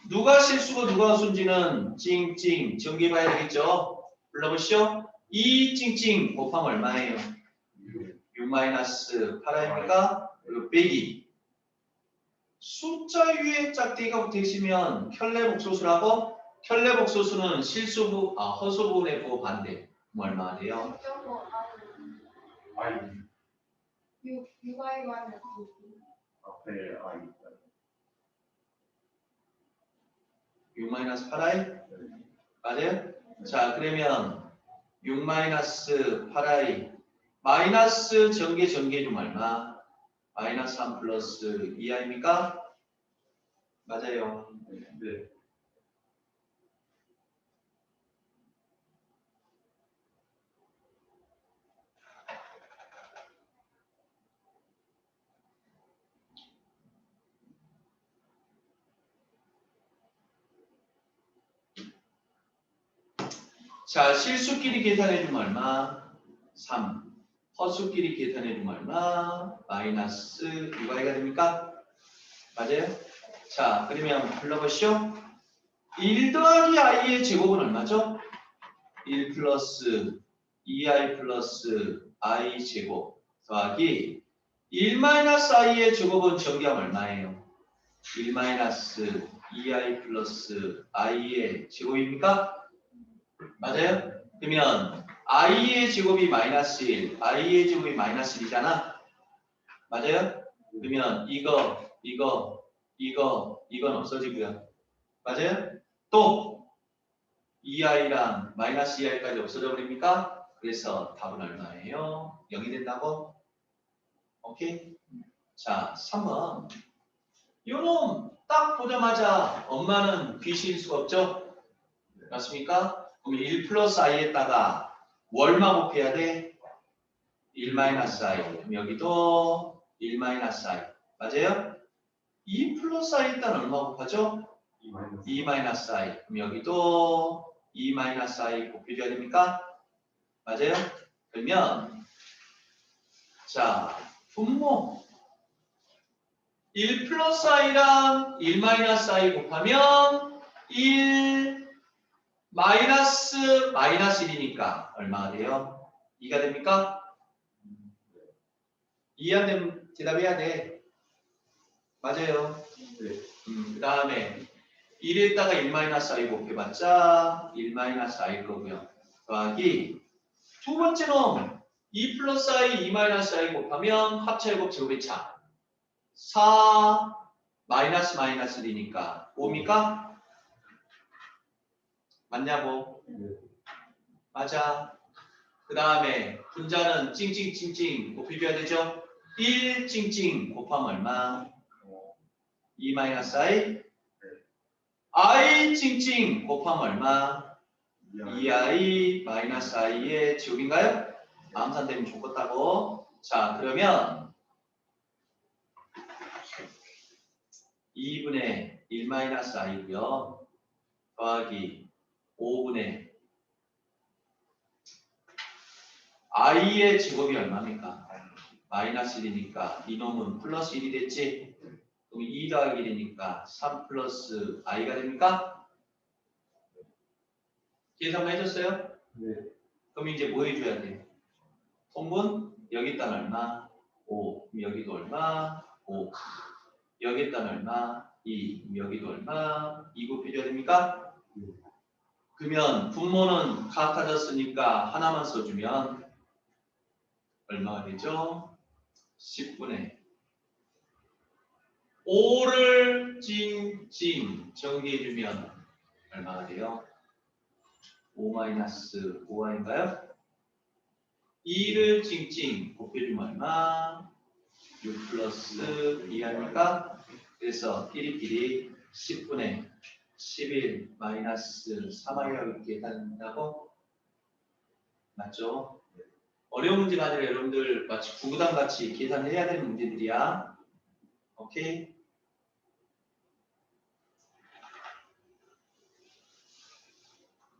누가 실수고 누가 허수인지는 찡찡 정리해봐야 되겠죠? 불러보시오. 이 찡찡 곱하면 얼마예요? 6-8i입니까? 그리고 빼기. 숫자 위에 짝대기가 붙어있으면 켤레복소수라고? 켤레복소수는 허수 부분의 부호 반대. 그럼 얼마나 돼요? 저거 아이 6i 마이너스 앞에 아이. 6-8i? 맞아요? 자, 그러면 6-8i 마이너스 전개 좀 얼마? 마이너스 3 플러스 2i입니까? 맞아요. 네. 자, 실수끼리 계산해주면 얼마? 3. 허수끼리 계산해주면 얼마? 마이너스 6i가 됩니까? 맞아요? 자, 그러면 불러보시오. 1 더하기 i의 제곱은 얼마죠? 1 플러스 2i 플러스 i 제곱 더하기 1 마이너스 i의 제곱은 정기하면 얼마예요? 1 마이너스 2i 플러스 i의 제곱입니까? 맞아요? 그러면 i의 제곱이 마이너스 1, i의 제곱이 마이너스 1이잖아? 맞아요? 그러면 이건 없어지고요. 맞아요? 또 2i랑 마이너스 2i까지 없어져 버립니까? 그래서 답은 얼마예요? 0이 된다고? 오케이? 자, 3번. 요놈 딱 보자마자 엄마는 귀신일 수가 없죠? 맞습니까? 그럼 1 플러스 i에다가 월마 곱해야 돼? 1 마이너스 i. 그럼 여기도 1 마이너스 i. 맞아요? 2 플러스 i 일단 얼마 곱하죠? 2 마이너스 i. 그럼 여기도 2 마이너스 i 곱해줘야 됩니까? 맞아요? 그러면 자, 분모 1 플러스 i랑 1 마이너스 i 곱하면 1 마이너스 1이니까 얼마가 돼요? 2가 됩니까? 2 안 되면 대답해야 돼. 맞아요. 그 다음에 1에다가 1 마이너스 i 곱해봤자 1 마이너스 i일 거고요. 더하기 두 번째 놈 2 플러스 i, 2 마이너스 i 곱하면 합차제곱 제곱의 차 4 마이너스 1이니까 5입니까? 맞냐고? 맞아. 그 다음에 분자는 찡찡찡찡 곱해줘야 되죠? 1 찡찡 곱하면 얼마? 2 마이너스 i i 찡찡 곱하면 얼마? 2i 마이너스 i의 제곱인가요? 암산되면 좋겠다고. 자, 그러면 2분의 1 마이너스 i고요. 더하기 5분의 i의 제곱이 얼마입니까? 마이너스 1이니까 이놈은 플러스 1이 됐지? 그럼 2 더하기 1이니까 3 플러스 i가 됩니까? 계산 해줬어요? 네. 그럼 이제 뭐 해줘야 돼? 통분 여기다 얼마? 5. 그럼 여기도 얼마? 5. 여기다 얼마? 2. 그럼 여기도 얼마? 2 곱해줘야 됩니까? 그러면 분모는 같아졌으니까 하나만 써주면 얼마가 되죠? 10분의 5를 찡찡 정리해주면 얼마가 돼요? 5 마이너스 5i인가요? 2를 찡찡 곱해주면 얼마? 6 플러스 2i니까 그래서 끼리끼리 10분의 11 마이너스 3i라고 계산한다고? 맞죠? 어려운 문제가 아니라 여러분들 마치 구구단 같이 계산을 해야 되는 문제들이야. 오케이?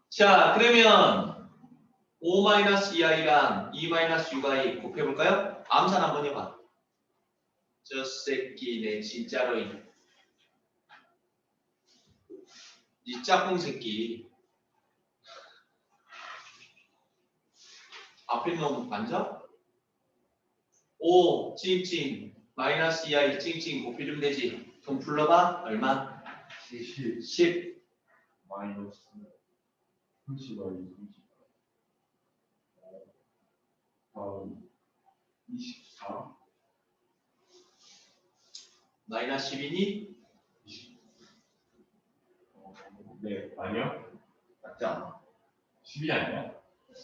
자, 그러면 5-2i랑 2-6i 곱해볼까요? 암산 한번 해봐. 저 새끼 내 진짜로 이 짝꿍 새끼 앞에 놈 앉아? 5 찡찡 마이너스 2i 찡찡 곱해주면 되지. 그럼 불러봐. 얼마? 10 마이너스 30i 24 마이너스 10이니? 네 아니요 맞지 않아? 10이 아니야?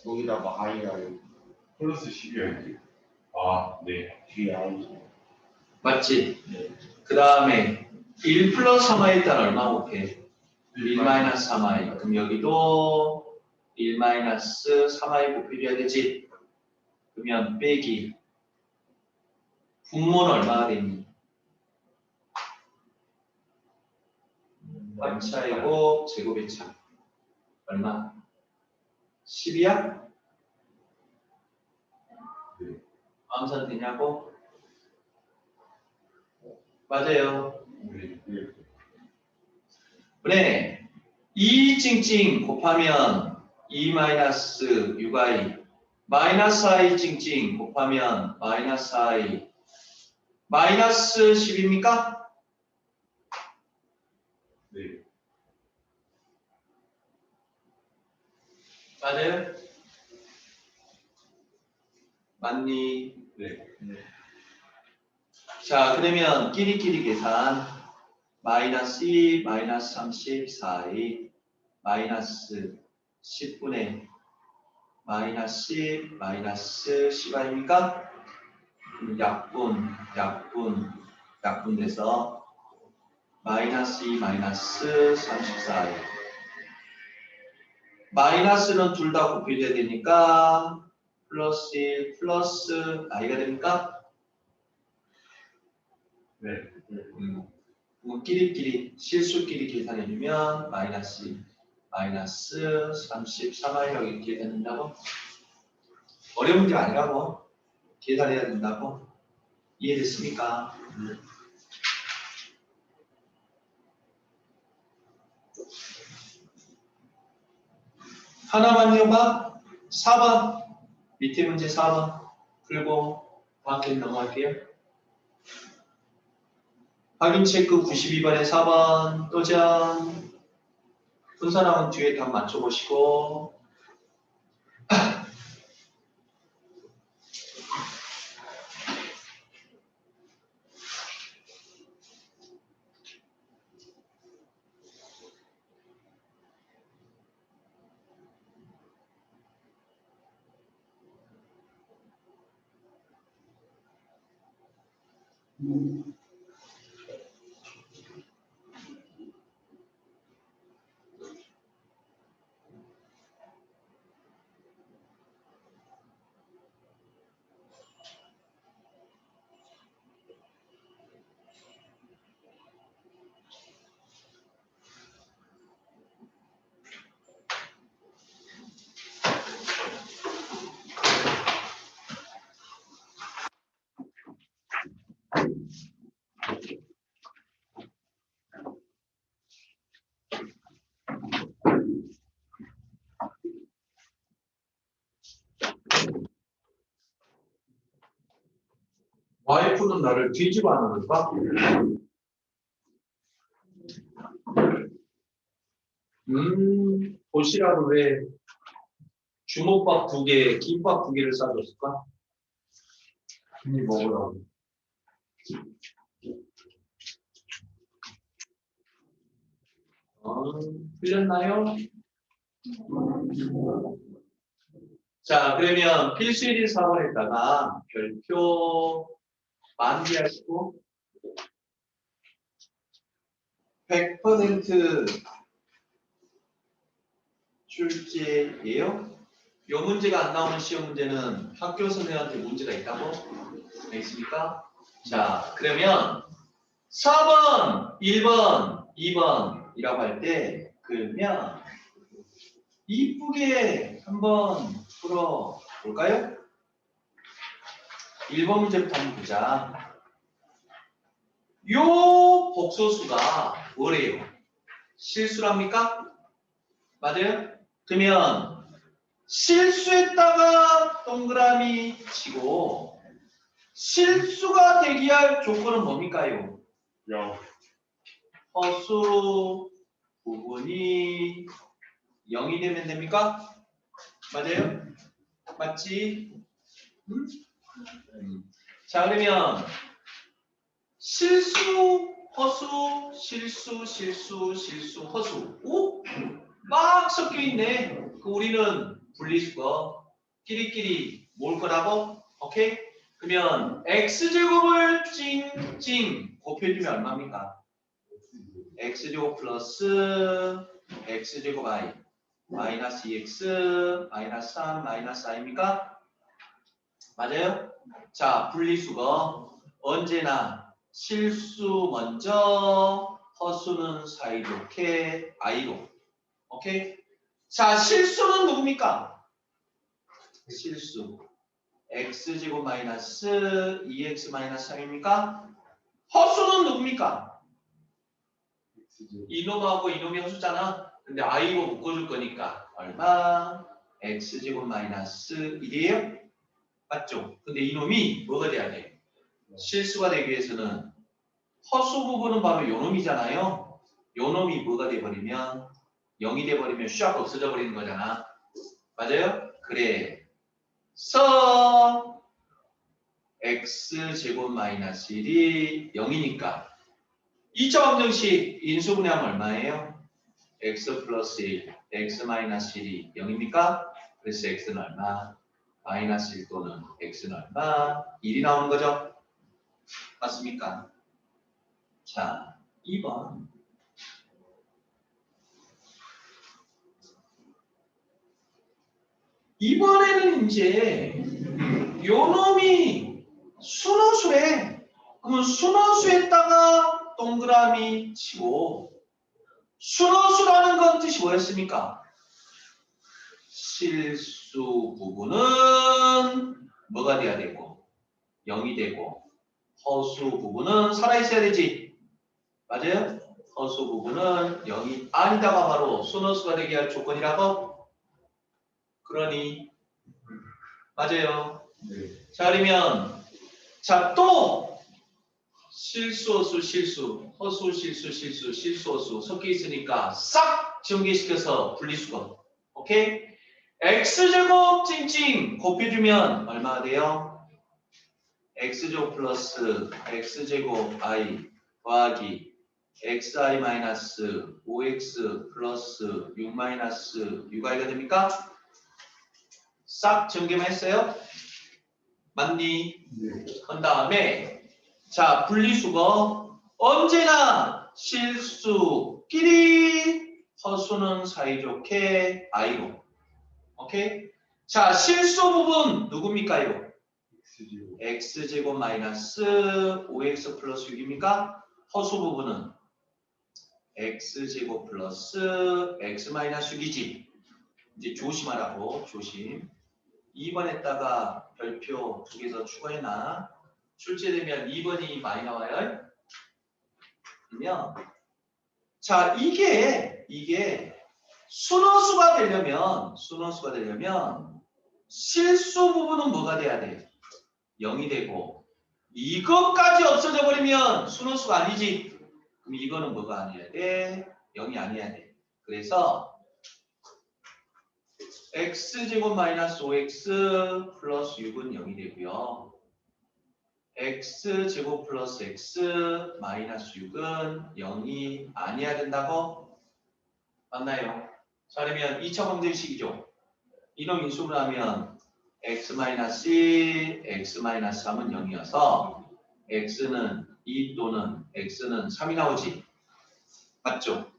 여기다가 i가 플러스 10이어야지 아네 뒤에 i 맞지? 그 다음에 1 플러스 3i 일단 얼마 곱해? 1 마이너스 3i. 그럼 여기도 1 마이너스 3i 곱해줘야 되지? 그러면 빼기 분모는 얼마가 되니? 반차이고 제곱의 차 얼마? 10이야? 네. 암산 되냐고? 맞아요. 네. 그래. 2 찡찡 곱하면 2 마이너스 6i 마이너스 i 찡찡 곱하면 마이너스 i 마이너스 10입니까? 네. 맞아요? 맞니? 네. 자, 그러면 끼리끼리 계산 마이너스 2, 마이너스 34이 마이너스 10분의 마이너스 10, 마이너스 10i입니까? 약분 돼서 마이너스 2, 마이너스 34i 마이너스는 둘 다 곱해줘야 되니까 플러스 1, 플러스 i가 됩니까? 네. 그럼 끼리끼리 실수끼리 계산해주면 마이너스 33i라고 이렇게 된다고? 어려운 문제 아니라고 계산해야 된다고? 이해됐습니까? 하나만 해봐. 4번 밑에 문제 4번 풀고 다음 편 넘어갈게요. 확인 체크 92번에 4번 도전. 푼 사람은 뒤에 답 맞춰보시고. 와이프는 나를 뒤집어 하는 걸까? 도시락을 왜 주먹밥 2개, 김밥 2개를 싸줬을까? 흔히 먹으라고. 틀렸나요? 자, 그러면 필수일인 4번에다가 별표 만기하시고 100% 출제예요? 이 문제가 안 나오는 시험 문제는 학교 선생님한테 문제가 있다고? 있습니까? 자, 그러면 4번, 1번, 2번이라고 할 때 그러면 이쁘게 한번 풀어볼까요? 1번 문제부터 한번 보자. 요 복소수가 뭐래요? 실수랍니까? 맞아요? 그러면 실수했다가 동그라미 치고 실수가 되게 할 조건은 뭡니까요? 허수 부분이 0이 되면 됩니까? 맞아요? 맞지? 자, 그러면 실수, 허수, 실수, 허수. 오? 막 섞여 있네. 그 우리는 분리수거 끼리끼리 모을 거라고? 오케이? 그러면 x제곱을 찡찡 곱해주면 얼마입니까? x제곱 플러스 x제곱 i 마이너스 2x 마이너스 3 마이너스 i입니까? 맞아요? 자, 분리수거 언제나 실수 먼저 허수는 사이좋게 i로. 오케이? 자, 실수는 누굽니까? 실수. x제곱 마이너스 2x 마이너스 3입니까? 허수는 누굽니까? 이놈하고 이놈이 허수잖아. 근데 i로 묶어줄 거니까 얼마? x제곱 마이너스 1이에요? 맞죠? 근데 이놈이 뭐가 돼야 돼? 실수가 되기 위해서는 허수 부분은 바로 요놈이잖아요. 요놈이 뭐가 돼버리면 0이 돼버리면 샥 없어져 버리는 거잖아. 맞아요? 그래. 서 x제곱 마이너스 1이 0이니까 2차 방정식 인수분해하면 얼마예요? x 플러스 1, x 마이너스 1이 0입니까? 그래서 x는 얼마? 마이너스 1 또는 x는 얼마? 1이 나오는 거죠? 맞습니까? 자, 2번. 이번에는 이제 요 놈이 순호수래. 그러면 순호수에다가 동그라미 치고 순호수라는 건 뜻이 뭐였습니까? 실수 부분은 뭐가 돼야 되고 0이 되고 허수 부분은 살아있어야 되지. 맞아요? 허수 부분은 0이 아니다가 바로 순호수가 되게 할 조건이라고? 그러니 맞아요. 네. 자 그러면 자 또 실수 허수 실수 허수 실수 실수 실수 허수 섞여 있으니까 싹 전개시켜서 분리수거. 오케이? x제곱 찡찡 곱해주면 얼마가 돼요? x제곱 플러스 x제곱 i 더하기 xi 마이너스 5x 플러스 6 마이너스 6i가 됩니까? 싹 전개했어요? 맞니? 네. 그 다음에 자 분리수거 언제나 실수끼리 허수는 사이좋게 i로. 오케이? 자 실수 부분 누굽니까요? X제곱. x제곱 마이너스 5x 플러스 6입니까? 허수 부분은 x제곱 플러스 x 마이너스 6이지. 이제 조심하라고 조심. 2번에다가 별표 2개 더 추가해놔. 출제되면 2번이 많이 나와요. 그러면 자 이게 순호수가 되려면 실수 부분은 뭐가 돼야 돼? 0이 되고 이것까지 없어져 버리면 순호수가 아니지. 그럼 이거는 뭐가 아니어야 돼? 0이 아니어야 돼. 그래서 x제곱 마이너스 5x 플러스 6은 0이 되고요. x제곱 플러스 x 마이너스 6은 0이 아니어야 된다고? 맞나요? 자 그러면 2차 방정식이죠. 이놈 인수분 하면 x 마이너스 1, x 마이너스 3은 0이어서 x는 2 또는 x는 3이 나오지. 맞죠?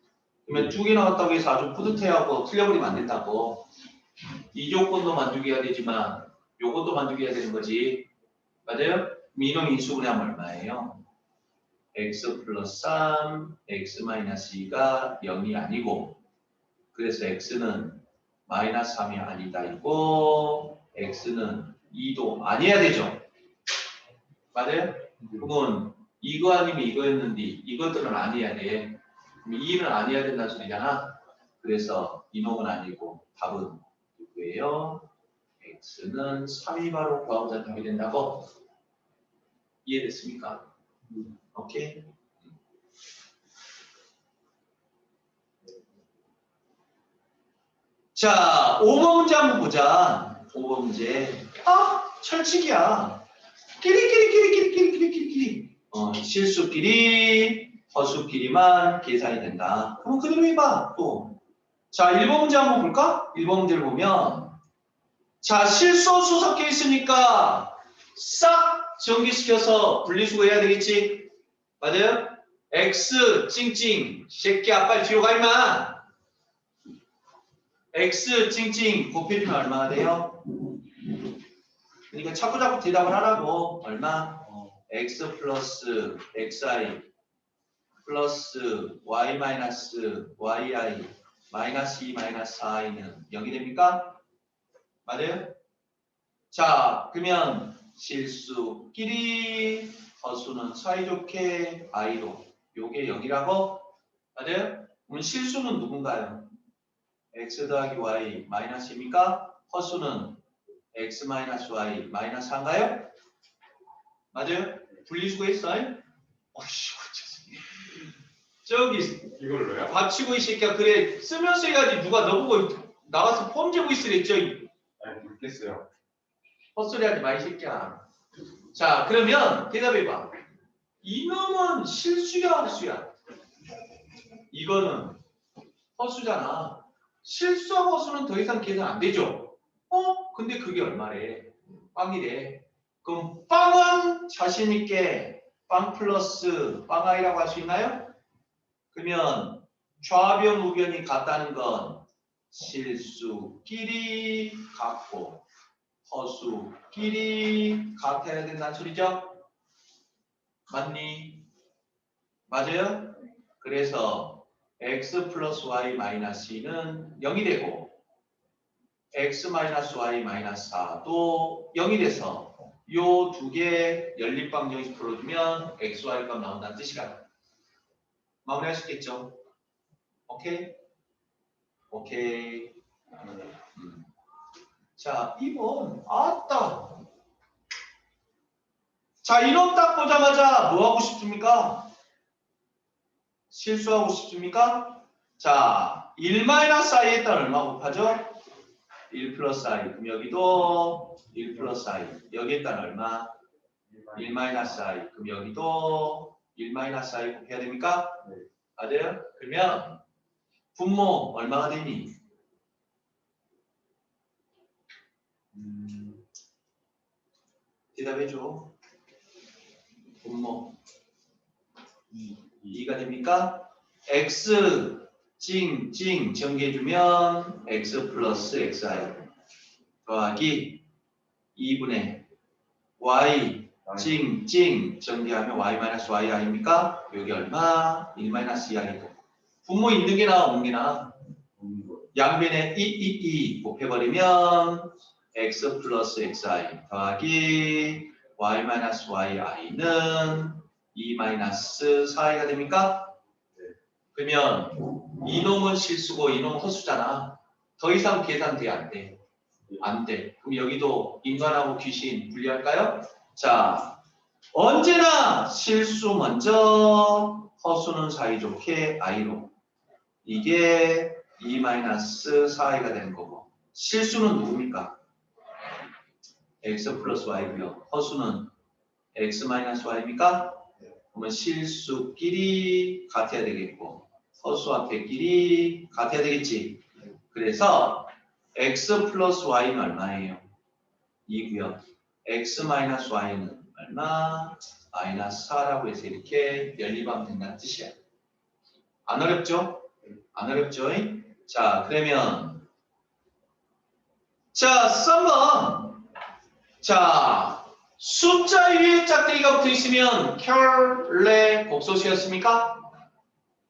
그러면 2개 나왔다고 해서 아주 뿌듯해하고 틀려버리면 안 된다고. 이 조건도 만족해야 되지만 요것도 만족해야 되는 거지. 맞아요? 이놈 인수분해하면 얼마예요? x 플러스 3, x 마이너스 2가 0이 아니고 그래서 x는 마이너스 3이 아니다 이고 x는 2도 아니어야 되죠. 맞아요? 그러면 이거 아니면 이거였는데 이것들은 아니어야 돼. 그럼 2는 아니어야 된다는 소리잖아. 그래서 이놈은 아니고 답은 누구예요? x는 3이 바로 구하고자 답이 된다고? 이해됐습니까? 오케이? 자, 5번 문제 한번 보자. 5번 문제. 아, 철칙이야. 끼리. 실수끼리, 허수끼리만 계산이 된다. 그럼 그대로 해봐, 또. 자, 1번 문제 한번 볼까? 1번 문제를 보면. 자, 실수, 허수 섞여 있으니까 싹 전개시켜서 분리수거 해야 되겠지? 맞아요? x, 찡찡. 새끼야, 빨리 뒤로 가, 임마. x 찡찡 곱해주면 얼마가 돼요? 그러니까 자꾸 대답을 하라고. 얼마? x 플러스 xi 플러스 y 마이너스 yi 마이너스 2 마이너스 i는 0이 됩니까? 맞아요? 자, 그러면 실수끼리 허수는 사이좋게 i로 요게 0이라고? 맞아요? 그럼 실수는 누군가요? x 더하기 y 마이너스입니까? 허수는 x 마이너스 y 마이너스 4인가요? 맞아요? 분리수거 했어요? 어이씨, 저기 이걸로요? 받치고 이 새끼야. 그래 쓰면서 해야지. 누가 너보고 나가서 폼 재고 있으랬죠. 아니 모르겠어요. 헛소리 하지 마 이 새끼야. 자, 그러면 대답해봐. 이놈은 실수야 허수야? 이거는 허수잖아. 실수하고 허수는 더 이상 계산 안 되죠? 근데 그게 얼마래? 빵이래. 그럼 빵은 자신있게 빵 플러스 빵 i라고 할 수 있나요? 그러면 좌변 우변이 같다는 건 실수끼리 같고 허수끼리 같아야 된다는 소리죠? 맞니? 맞아요? 그래서 x 플러스 y 마이너스 2는 0이 되고 x 마이너스 y 마이너스 4도 0이 돼서 요 두 개 연립방정식 풀어주면 x, y 값 나온다는 뜻이라 마무리할 수 있겠죠? 오케이? 오케이. 자, 2번. 아따. 자, 이놈 딱 보자마자 뭐 하고 싶습니까? 실수하고 싶습니까? 자, 1-i에 따라 얼마 곱하죠? 1 플러스 i. 그럼 여기도 1 플러스 i. 여기에 따라 얼마? 1-i. 그럼 여기도 1-i 곱해야 됩니까? 네. 맞아요? 그러면 분모 얼마가 되니? 대답해줘. 분모 2가 됩니까? x 찡찡 정리해주면 x 플러스 xi 더하기 2분의 y 찡찡 정리하면 y 마이너스 y 아닙니까? 여기 얼마? 1 마이너스 2i고 분모 있는 게 나아 없는 게 나아? 양변에 2 곱해버리면 x 플러스 xi 더하기 y 마이너스 yi는 2 마이너스 4i가 됩니까? 그러면 이놈은 실수고 이놈은 허수잖아. 더 이상 계산 돼? 안 돼? 안 돼. 그럼 여기도 인간하고 귀신 분리할까요? 자, 언제나 실수 먼저 허수는 사이좋게 i로 이게 2 마이너스 4i가 되는 거고 실수는 누굽니까? x 플러스 y고요. 허수는 x 마이너스 y입니까? 그러면 실수끼리 같아야 되겠고 허수 앞에끼리 같아야 되겠지. 그래서 x 플러스 y는 얼마예요? 2고요. x 마이너스 y는 얼마? 마이너스 4라고 해서 이렇게 연립하면 된다는 뜻이야. 안 어렵죠? 안 어렵죠? 자, 그러면 자, 3번. 자, 숫자 위에 짝대기가 붙어 있으면 켤레 복소수였습니까?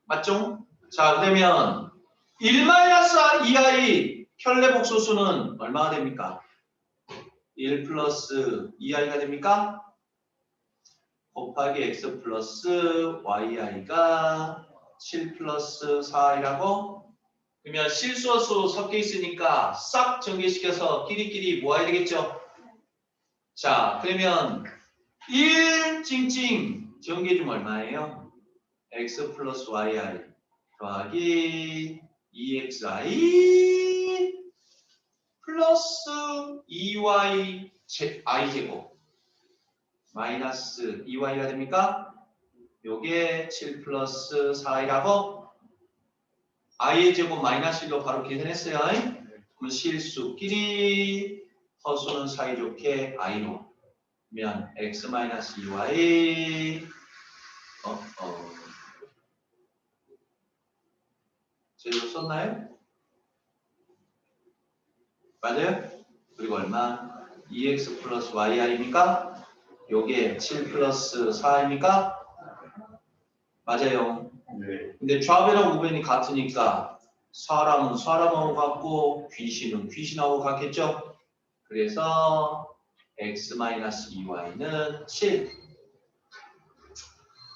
맞죠? 자, 그러면 1-2i 켤레 복소수는 얼마가 됩니까? 1 플러스 2i가 됩니까? 곱하기 x 플러스 yi가 7 플러스 4i라고? 그러면 실수어수 섞여 있으니까 싹 전개시켜서 끼리끼리 모아야 되겠죠? 자, 그러면 1 찡찡 전개해주면 얼마예요? x 플러스 yi 더하기 2xi 플러스 2y i제곱 마이너스 2y가 됩니까? 요게 7 플러스 4i라고? i의 제곱 마이너스 1로 바로 계산했어요. 그럼 실수끼리 허수는 사이좋게 i로 그러면 x 마이너스 2y 제대로 썼나요? 맞아요? 그리고 얼마? 2x 플러스 yi입니까? 요게 7 플러스 4입니까? 맞아요. 네. 근데 좌변하고 우변이 같으니까 사람은 사람하고 같고 귀신은 귀신하고 같겠죠? 그래서 x-2y는 7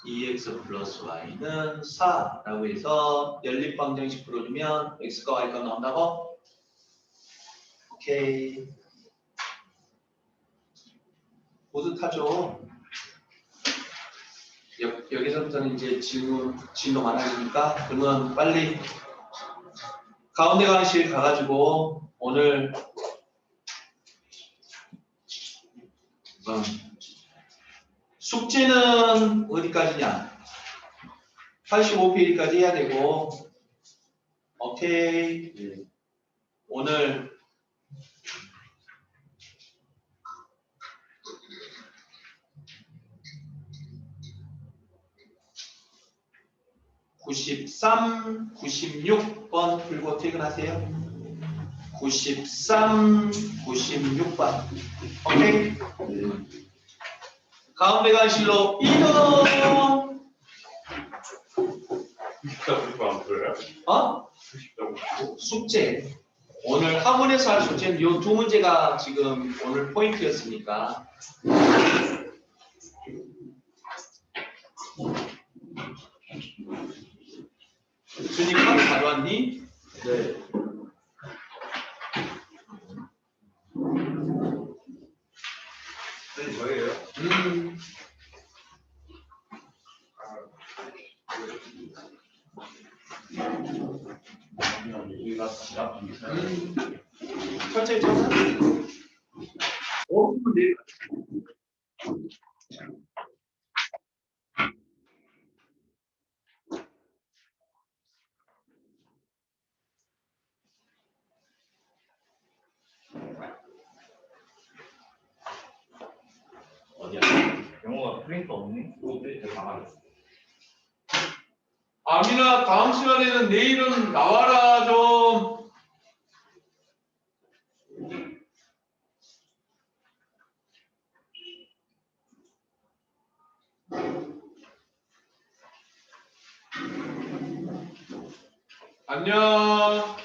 2x 플러스 y는 4라고 해서 연립방정식 풀어주면 x가 y가 나온다고? 오케이. 뿌듯하죠? 여기서부터는 이제 질문 많아지니까 그러면 빨리 가운데 강의실 가가지고 오늘 숙제는 어디까지냐? 85페이지까지 해야 되고 오케이. 오늘 (93) 96번 풀고 퇴근하세요. 93, 96번. 오케이? 가운데 강의실로 이동! 90도 안 풀어요? 어? 90도 숙제. 오늘 학원에서 할 숙제는 이 두 문제가 지금 오늘 포인트였으니까. 준이 카드 가져왔니? 네. 네, 저예요. 여기가 지압 비슷해요. 천천히 천천히. 5분은 내일. 어디야? 영어가 프린터 없니? 그거 프린터 다 맞았어. 아민아 다음 시간에는 내일은 나와라 좀. 안녕.